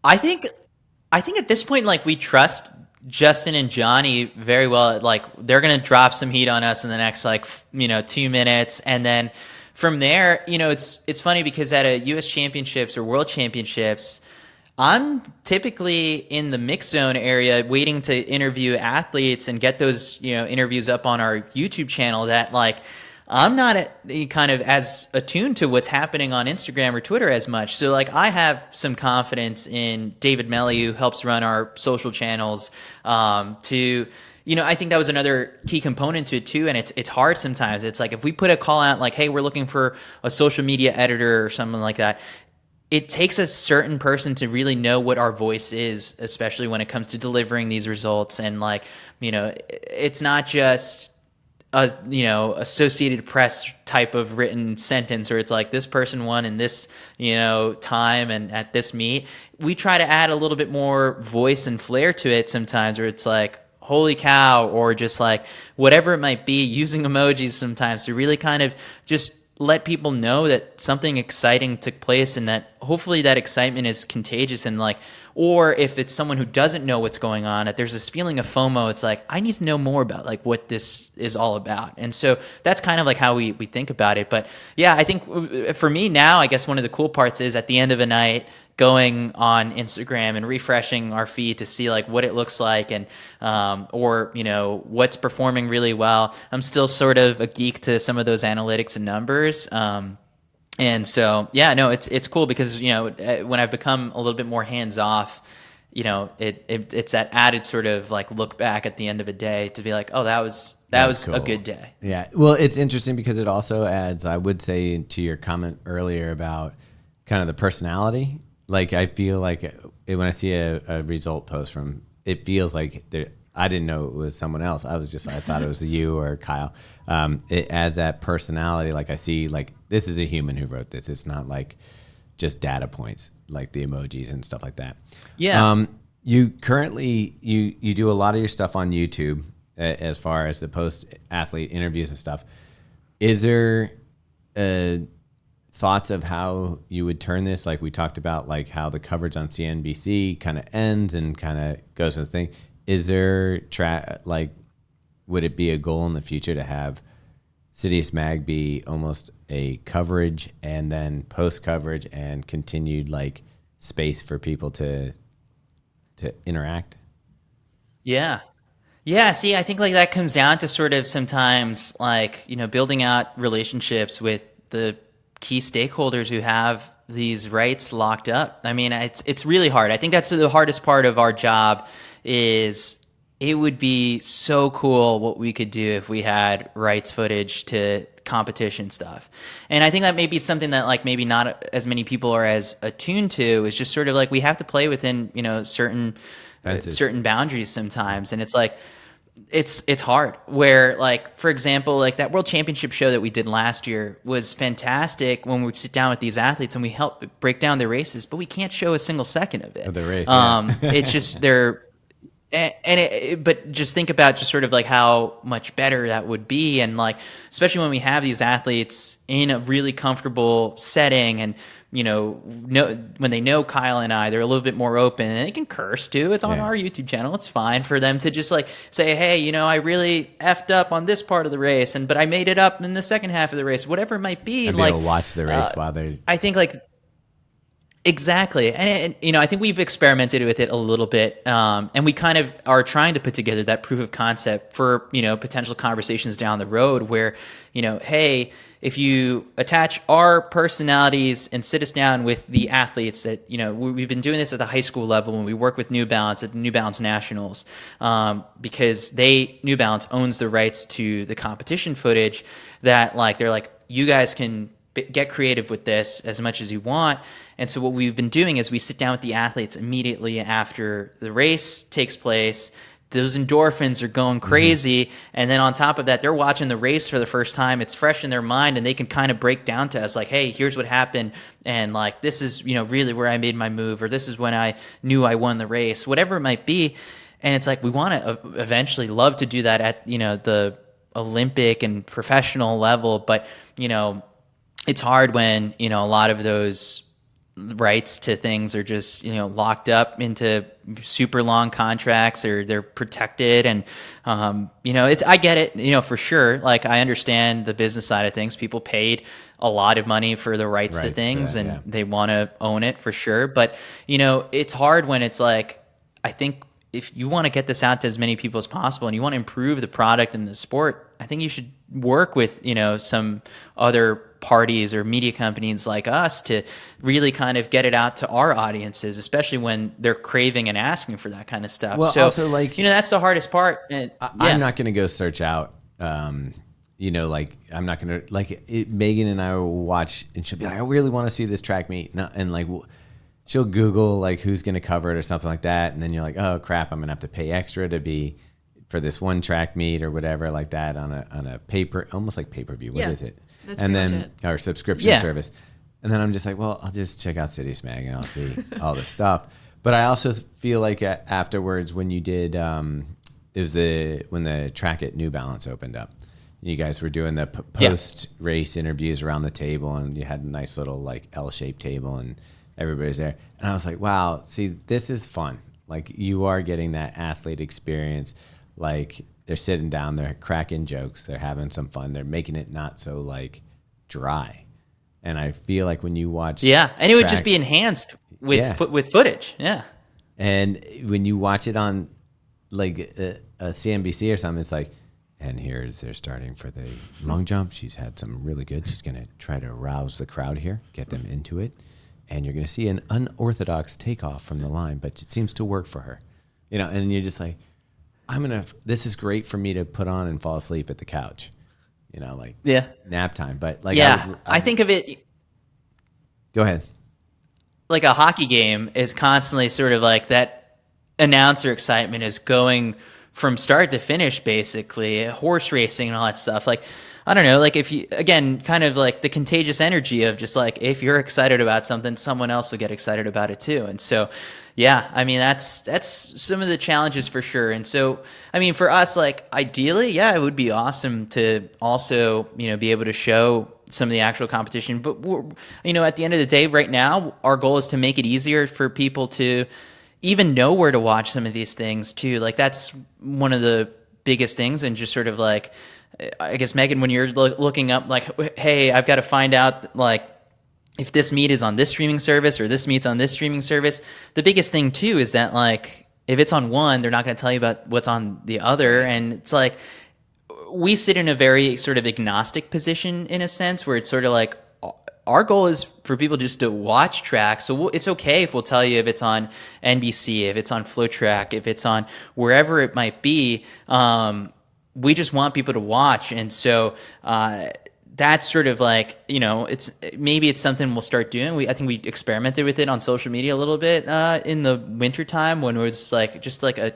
I think at this point, like we trust Justin and Johnny very well. Like they're going to drop some heat on us in the next 2 minutes. And then from there, it's funny because at a US Championships or World Championships, I'm typically in the mix zone area waiting to interview athletes and get those, interviews up on our YouTube channel, that like I'm not kind of as attuned to what's happening on Instagram or Twitter as much. So like I have some confidence in David Melly, who helps run our social channels, to, I think that was another key component to it too. And it's hard sometimes. It's like if we put a call out like, hey, we're looking for a social media editor or something like that, it takes a certain person to really know what our voice is, especially when it comes to delivering these results. And like, it's not just Associated Press type of written sentence, or it's like this person won in this, time and at this meet. We try to add a little bit more voice and flair to it sometimes, where it's like, holy cow, or just like whatever it might be, using emojis sometimes to really kind of just let people know that something exciting took place, and that hopefully that excitement is contagious. And like, or if it's someone who doesn't know what's going on, that there's this feeling of FOMO. It's like, I need to know more about like what this is all about. And so that's kind of like how we think about it. But yeah, I think for me now, I guess one of the cool parts is at the end of a night, going on Instagram and refreshing our feed to see like what it looks like, and or what's performing really well. I'm still sort of a geek to some of those analytics and numbers. And so, yeah, no, it's cool because, when I've become a little bit more hands off, it's that added sort of like look back at the end of a day to be like, oh, that was a cool. good day. Yeah. Well, it's interesting because it also adds, I would say, to your comment earlier about kind of the personality. Like, I feel like when I see a result post from, it feels like I didn't know it was someone else. I thought it was you or Kyle. It adds that personality. Like, I see, like, this is a human who wrote this. It's not like just data points, like the emojis and stuff like that. Yeah. You currently, you do a lot of your stuff on YouTube as far as the post-athlete interviews and stuff. Is there thoughts of how you would turn this? Like we talked about, like how the coverage on CNBC kind of ends and kind of goes to the thing. Is there would it be a goal in the future to have Citius Mag be almost a coverage and then post coverage and continued like space for people to interact? Yeah. Yeah, see, I think like that comes down to sort of sometimes like, building out relationships with the key stakeholders who have these rights locked up. I mean, it's really hard. I think that's the hardest part of our job is it would be so cool what we could do if we had rights footage to competition stuff. And I think that may be something that like maybe not as many people are as attuned to, is just sort of like we have to play within, certain boundaries sometimes. And it's like, it's hard where like, for example, like that world championship show that we did last year was fantastic when we would sit down with these athletes and we help break down their races, but we can't show a single second of it. Of the race. It's just but just think about just sort of like how much better that would be. And like, especially when we have these athletes in a really comfortable setting and, when they know Kyle and I, they're a little bit more open and they can curse too. It's on our YouTube channel. It's fine for them to just like say, hey, I really effed up on this part of the race, but I made it up in the second half of the race, whatever it might be. And like, they'll watch the race while they're. I think like, exactly. And I think we've experimented with it a little bit. And we kind of are trying to put together that proof of concept for, potential conversations down the road where, hey, if you attach our personalities and sit us down with the athletes that, we've been doing this at the high school level when we work with New Balance at the New Balance Nationals, because New Balance owns the rights to the competition footage that like, they're like, you guys can get creative with this as much as you want. And so what we've been doing is we sit down with the athletes immediately after the race takes place. Those endorphins are going crazy. Mm-hmm. And then on top of that, they're watching the race for the first time. It's fresh in their mind and they can kind of break down to us like, hey, here's what happened. And like, this is, really where I made my move, or this is when I knew I won the race, whatever it might be. And it's like, we want to eventually love to do that at, the Olympic and professional level. But, it's hard when, a lot of those rights to things are just, locked up into super long contracts or they're protected. And, I get it, for sure. Like I understand the business side of things. People paid a lot of money for the rights to things and they want to own it for sure. But, it's hard when it's like, I think if you want to get this out to as many people as possible and you want to improve the product and the sport, I think you should work with, some other parties or media companies like us to really kind of get it out to our audiences, especially when they're craving and asking for that kind of stuff. Well, so, also like, that's the hardest part. I'm not going to go search out, like I'm not going to Megan and I will watch and she'll be like, I really want to see this track meet. And like, she'll Google like who's going to cover it or something like that. And then you're like, oh crap, I'm going to have to pay extra to be for this one track meet or whatever like that on a paper, almost like pay-per-view. What is it? That's and then our subscription service. And then I'm just like, well, I'll just check out Citius Mag and I'll see all this stuff. But I also feel like afterwards when you did, it was when the track at New Balance opened up, you guys were doing the post-race interviews around the table and you had a nice little like L-shaped table and everybody's there. And I was like, wow, see, this is fun. Like you are getting that athlete experience. Like they're sitting down, they're cracking jokes, they're having some fun, they're making it not so like dry. And I feel like when you watch, and it would just be enhanced with footage, And when you watch it on like a CNBC or something, it's like, And they're starting for the long jump. She's had some really good. She's going to try to arouse the crowd here, get them into it. And you're going to see an unorthodox takeoff from the line, but it seems to work for her. And you're just like, this is great for me to put on and fall asleep at the couch. Nap time. But I think of it. Go ahead. Like a hockey game is constantly sort of like that announcer excitement is going from start to finish, basically, horse racing and all that stuff. Like, I don't know, like if you, again, kind of like the contagious energy of just like, if you're excited about something, someone else will get excited about it too. And so, yeah, I mean, that's some of the challenges for sure. And so, I mean, for us, like ideally, yeah, it would be awesome to also, be able to show some of the actual competition. But, at the end of the day, right now, our goal is to make it easier for people to even know where to watch some of these things too. Like that's one of the biggest things. And just sort of like, I guess, Megan, when you're looking up like, hey, I've got to find out like if this meet is on this streaming service or this meet's on this streaming service, the biggest thing too is that like, if it's on one, they're not going to tell you about what's on the other. And it's like, we sit in a very sort of agnostic position in a sense where it's sort of like, our goal is for people just to watch track. So it's okay if we'll tell you if it's on NBC, if it's on FloTrack, if it's on wherever it might be. We just want people to watch. And so that's sort of like, it's something we'll start doing. I think we experimented with it on social media a little bit in the wintertime when it was like just like a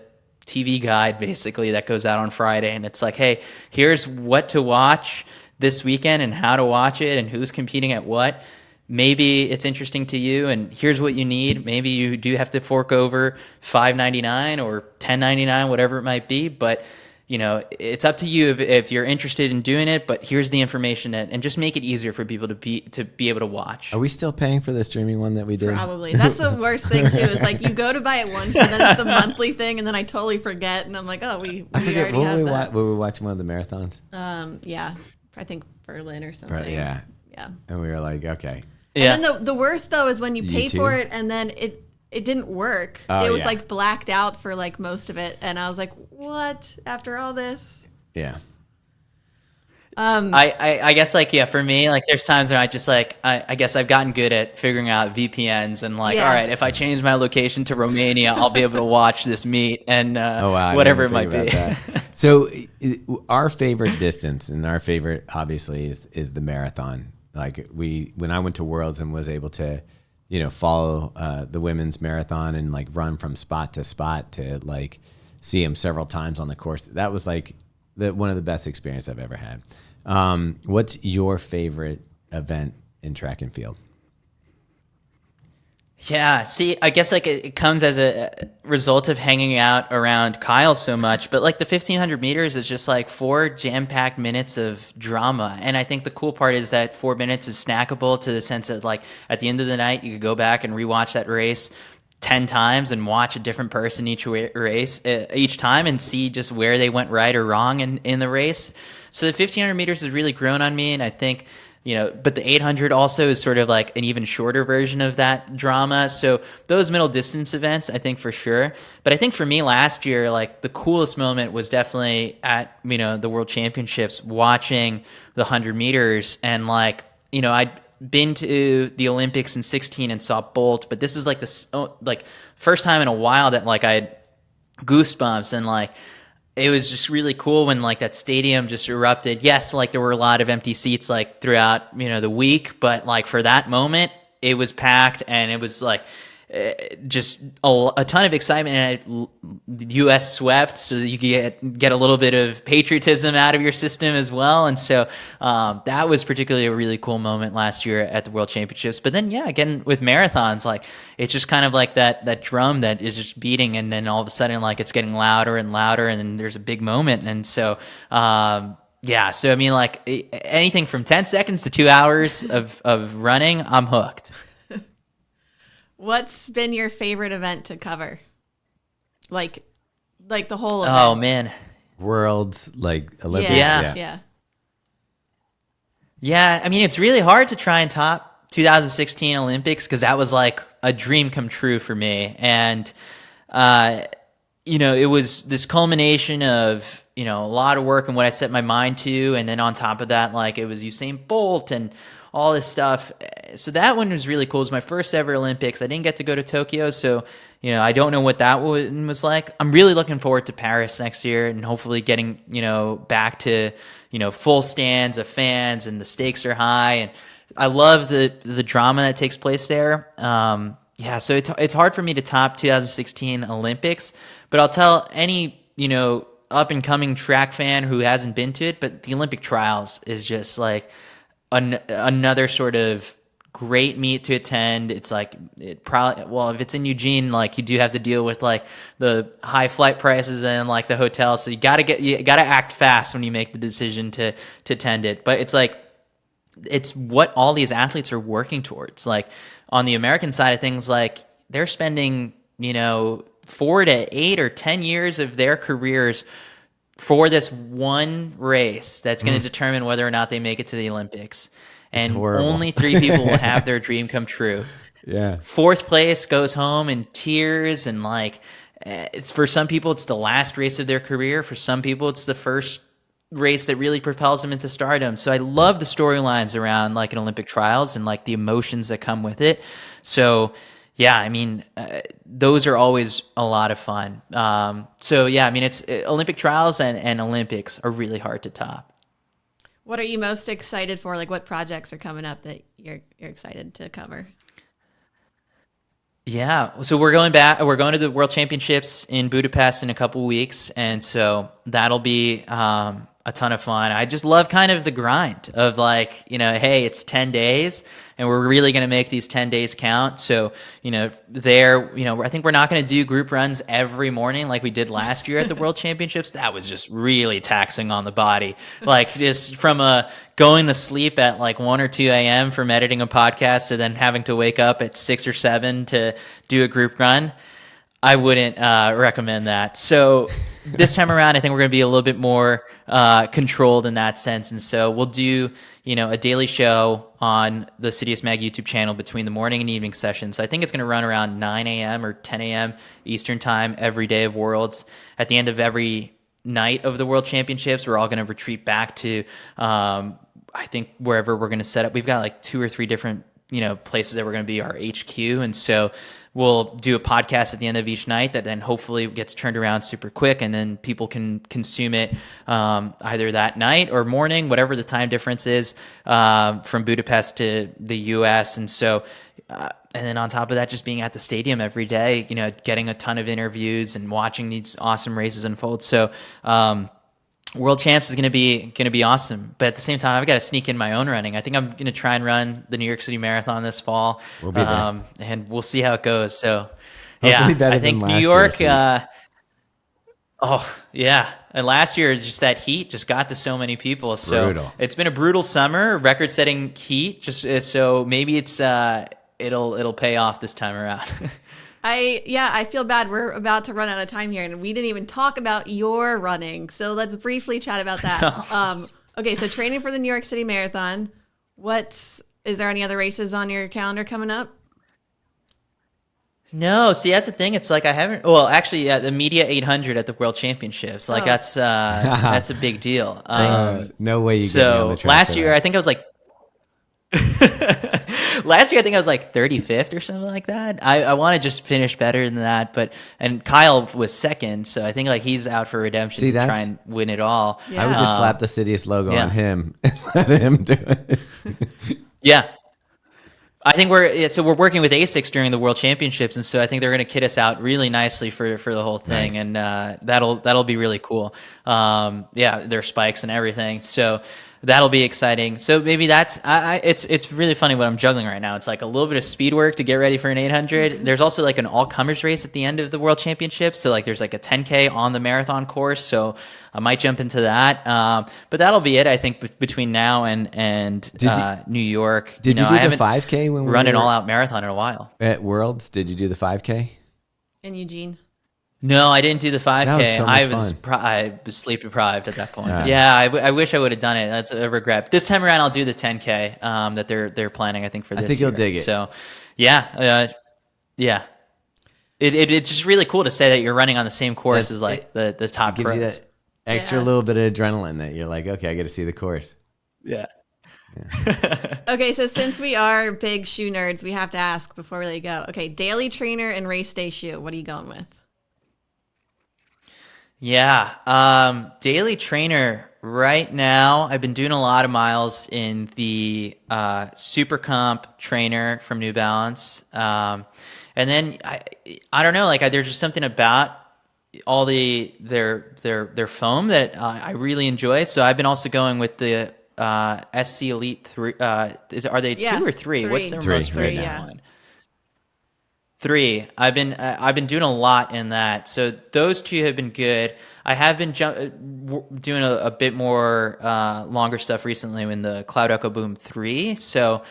TV guide basically that goes out on Friday. And it's like, hey, here's what to watch this weekend and how to watch it and who's competing at what. Maybe it's interesting to you and here's what you need. Maybe you do have to fork over $5.99 or $10.99, whatever it might be. But, it's up to you if you're interested in doing it, but here's the information and just make it easier for people to be able to watch. Are we still paying for the streaming one that we did? Probably. That's the worst thing too, is like you go to buy it once and then it's the monthly thing and then I totally forget and I'm like, oh, we already have that. Were we watching one of the marathons? Yeah. I think Berlin or something. Yeah. Yeah. And we were like, okay. Yeah. And then the worst though is when you paid YouTube? for it and then it didn't work. Oh, it was like blacked out for like most of it. And I was like, what? After all this? Yeah. I guess like, yeah, for me, like there's times where I just like, I guess I've gotten good at figuring out VPNs and like, all right, if I change my location to Romania, I'll be able to watch this meet and whatever it might be. So our favorite distance and our favorite obviously is the marathon. Like when I went to Worlds and was able to, follow the women's marathon and like run from spot to spot to like see them several times on the course. That was like one of the best experience I've ever had. What's your favorite event in track and field? Yeah, see, I guess like it comes as a result of hanging out around Kyle so much, but like the 1500 meters is just like 4 jam-packed minutes of drama. And I think the cool part is that 4 minutes is snackable to the sense that like at the end of the night, you could go back and rewatch that race 10 times and watch a different person each time and see just where they went right or wrong in the race. So the 1500 meters has really grown on me. And I think, but the 800 also is sort of like an even shorter version of that drama. So those middle distance events, I think for sure. But I think for me last year, like the coolest moment was definitely at, the World Championships, watching the 100 meters. And like, I'd been to the Olympics in 2016 and saw Bolt, but this was like first time in a while that like I had goosebumps and like, it was just really cool when like that stadium just erupted. Yes, like there were a lot of empty seats like throughout, the week, but like for that moment, it was packed and it was like just a ton of excitement, and the U.S. swept, so that you could get a little bit of patriotism out of your system as well. And so that was particularly a really cool moment last year at the World Championships. But then, yeah, again with marathons, like it's just kind of like that drum that is just beating, and then all of a sudden, like it's getting louder and louder, and then there's a big moment. And so, yeah, so I mean, like anything from 10 seconds to 2 hours of running, I'm hooked. What's been your favorite event to cover? Like the whole event. Oh man. Worlds, like Olympics. Yeah. Yeah, I mean, it's really hard to try and top 2016 Olympics because that was like a dream come true for me. And, it was this culmination of a lot of work and what I set my mind to. And then on top of that, like it was Usain Bolt and all this stuff. So that one was really cool. It was my first ever Olympics. I didn't get to go to Tokyo, so I don't know what that was like. I'm really looking forward to Paris next year and hopefully getting back to full stands of fans, and the stakes are high, and I love the drama that takes place there. So it's hard for me to top 2016 Olympics, but I'll tell any up and coming track fan who hasn't been to it, but the Olympic trials is just like another sort of great meet to attend. It's like if it's in Eugene, like you do have to deal with like the high flight prices and like the hotel, so you gotta act fast when you make the decision to attend it. But it's what all these athletes are working towards. Like on the American side of things, like they're spending 4 to 8 or 10 years of their careers for this one race that's going to determine whether or not they make it to the Olympics. And only 3 people will have their dream come true. Yeah. 4th place goes home in tears, and like it's for some people it's the last race of their career. For some people it's the first race that really propels them into stardom. So I love the storylines around like an Olympic trials and like the emotions that come with it. So yeah, I mean, those are always a lot of fun. It's Olympic trials and Olympics are really hard to top. What are you most excited for? Like what projects are coming up that you're excited to cover? Yeah, so we're going to the World Championships in Budapest in a couple of weeks, and so that'll be a ton of fun. I just love kind of the grind of like, hey, it's 10 days and we're really going to make these 10 days count. So, I think we're not going to do group runs every morning like we did last year at the World Championships. That was just really taxing on the body. Like just from going to sleep at like 1 or 2 a.m. from editing a podcast to then having to wake up at 6 or 7 to do a group run. I wouldn't recommend that. So this time around, I think we're going to be a little bit more controlled in that sense. And so we'll do, a daily show on the Citius Mag YouTube channel between the morning and evening sessions. So I think it's going to run around 9 a.m. or 10 a.m. Eastern time every day of Worlds. At the end of every night of the World Championships, we're all going to retreat back to, I think, wherever we're going to set up. We've got like 2 or 3 different, places that we're going to be our HQ. And so we'll do a podcast at the end of each night that then hopefully gets turned around super quick, and then people can consume it either that night or morning, whatever the time difference is from Budapest to the U.S. And so, and then on top of that, just being at the stadium every day, getting a ton of interviews and watching these awesome races unfold. So, World Champs is going to be awesome, but at the same time, I've got to sneak in my own running. I think I'm going to try and run the New York City Marathon this fall, We'll be there. and we'll see how it goes. So, Hopefully better I think than New last York. year, And last year, just that heat just got to so many people. So brutal. it's been a brutal summer, record-setting heat. Just so maybe it'll pay off this time around. I feel bad. We're about to run out of time here, and we didn't even talk about your running. So let's briefly chat about that. Okay, so training for the New York City Marathon. Is there any other races on your calendar coming up? No, see, that's the thing. It's like I haven't. Well, actually, the Media 800 at the World Championships. Like that's a big deal. No way you get me on the track last for year, that. I think I was like. Last year, I think I was like 35th or something like that. I want to just finish better than that, and Kyle was second, so I think like he's out for redemption See, to try and win it all. Yeah. I would just slap the Citius logo yeah. on him and let him do it. Yeah. I think we're working with ASICS during the World Championships, and so I think they're going to kit us out really nicely for the whole thing, Nice. and that'll be really cool. Their spikes and everything, so that'll be exciting. So maybe it's really funny what I'm juggling right now. It's like a little bit of speed work to get ready for an 800. There's also like an all-comers race at the end of the World Championships, so like there's like a 10K on the marathon course, so I might jump into that. But that'll be it, I think, between now and New York. Did you do I the haven't 5K when we run an were all-out marathon in a while? at Worlds? Did you do the 5K? In Eugene. No, I didn't do the 5K. That was so much I was sleep deprived at that point. Yeah. I wish I would have done it. That's a regret. This time around, I'll do the 10K that they're planning. I think for this. I think you'll year. dig it. So, yeah. It's just really cool to say that you're running on the same course as like the top It gives you pros. that extra Yeah. little bit of adrenaline that you're like, okay, I got to see the course. Yeah. Okay, so since we are big shoe nerds, we have to ask before we let you go. Okay, daily trainer and race day shoe. What are you going with? Yeah. Daily trainer right now. I've been doing a lot of miles in the Super Comp trainer from New Balance. And then I don't know, like there's just something about all their foam that I really enjoy. So I've been also going with the SC Elite 3. Are they 2 or 3? What's their Three, most right recent now. one? 3. I've been doing a lot in that. So those 2 have been good. I have been doing a bit more longer stuff recently in the Cloud Echo Boom 3. So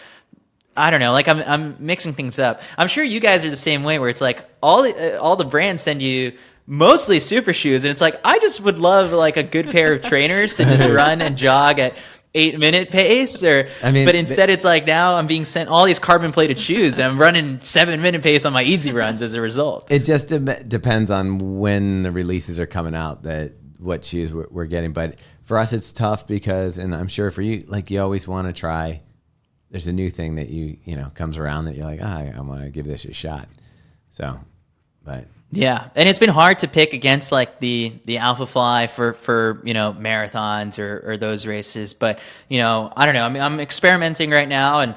I don't know, like I'm mixing things up. I'm sure you guys are the same way, where it's like all the brands send you mostly super shoes, and it's like I just would love like a good pair of trainers to just run and jog at 8-minute pace, or but instead it's like now I'm being sent all these carbon plated shoes, and I'm running 7-minute pace on my easy runs as a result. It just depends on when the releases are coming out, that what shoes we're getting. But for us, it's tough because, and I'm sure for you, like you always want to try. There's a new thing that you know comes around that you're like, I want to give this a shot. So, but yeah, and it's been hard to pick against like the Alpha Fly for marathons or those races. But I don't know. I mean, I'm experimenting right now, and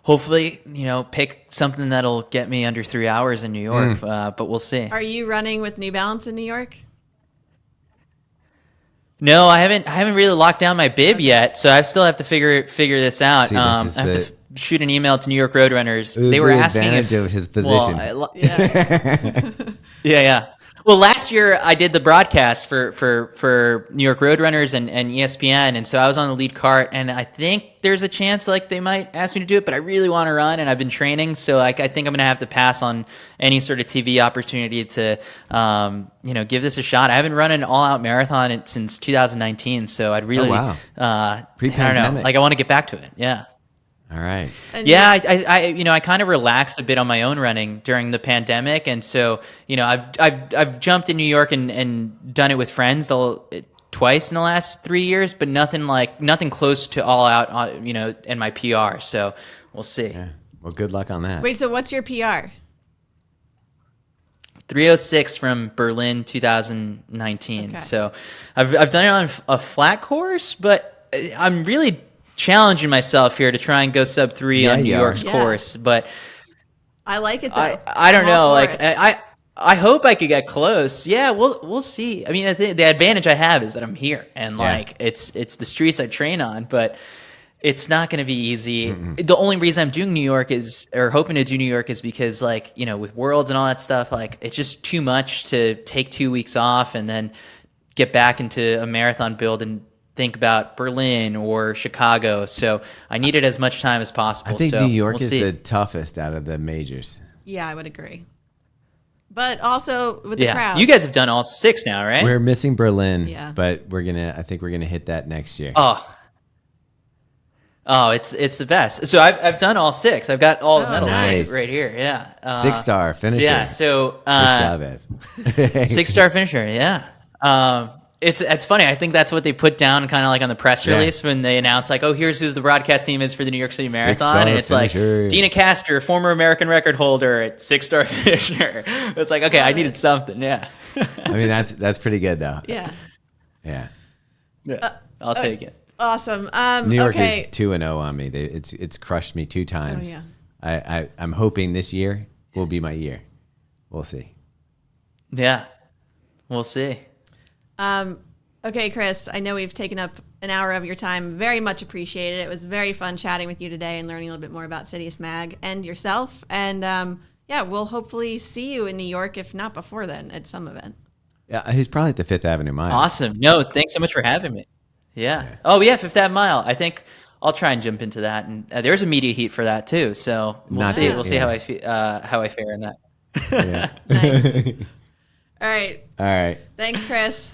hopefully pick something that'll get me under 3 hours in New York. But we'll see. Are you running with New Balance in New York? No, I haven't really locked down my bib yet, so I still have to figure this out. See, I have to shoot an email to New York Roadrunners. They were asking advantage of his position. Yeah. Well, last year I did the broadcast for New York Roadrunners and ESPN, and so I was on the lead cart, and I think there's a chance like they might ask me to do it, but I really want to run, and I've been training, so I think I'm gonna have to pass on any sort of TV opportunity to give this a shot. I haven't run an all-out marathon since 2019, so I'd really Pre-pandemic. I want to get back to it. Yeah. All right. And Yeah, I kind of relaxed a bit on my own running during the pandemic, and so I've jumped in New York and done it with friends twice in the last 3 years, but nothing close to all out in my PR. So we'll see. Yeah. Well, good luck on that. Wait, so what's your PR? 3:06 from Berlin 2019. Okay. So I've done it on a flat course, but I'm really challenging myself here to try and go sub 3 on New York's course, but I like it though. I don't I'm all know. for Like it. I hope I could get close. Yeah, we'll see. I mean, I think the advantage I have is that I'm here, and like it's the streets I train on, but it's not going to be easy. The only reason I'm doing New York hoping to do New York is because with Worlds and all that stuff, like it's just too much to take 2 weeks off and then get back into a marathon build and think about Berlin or Chicago. So I needed as much time as possible. I think so New York we'll is see. the toughest out of the majors. Yeah, I would agree. But also with the crowd. You guys have done all 6 now, right? We're missing Berlin, Yeah. but I think we're gonna hit that next year. Oh, it's the best. So I've done all 6. I've got all the medals nice. right here. Yeah. 6-star finisher. Yeah. So Chavez. 6-star finisher. Yeah. It's funny. I think that's what they put down kind of like on the press release when they announced like, oh, here's who the broadcast team is for the New York City Marathon. 6-star And it's finisher. like Dina Castor, former American record holder at 6-star finisher. It's like, okay, I needed something. Yeah. I mean, that's pretty good though. Yeah. Yeah. I'll take it. Awesome. New York okay. is 2-0 on me. It's crushed me 2 times. Oh, yeah. I'm hoping this year will be my year. We'll see. Yeah. We'll see. Okay, Chris, I know we've taken up an hour of your time. Very much appreciated. It was very fun chatting with you today and learning a little bit more about Citius Mag and yourself. And we'll hopefully see you in New York, if not before then, at some event. Yeah, he's probably at the Fifth Avenue Mile. Awesome. No, thanks so much for having me. Yeah. Oh, yeah, Fifth Ave Mile. I think I'll try and jump into that. And there's a media heat for that, too. So we'll Not see. yet, We'll see how I fare in that. Yeah. Nice. All right. All right. Thanks, Chris.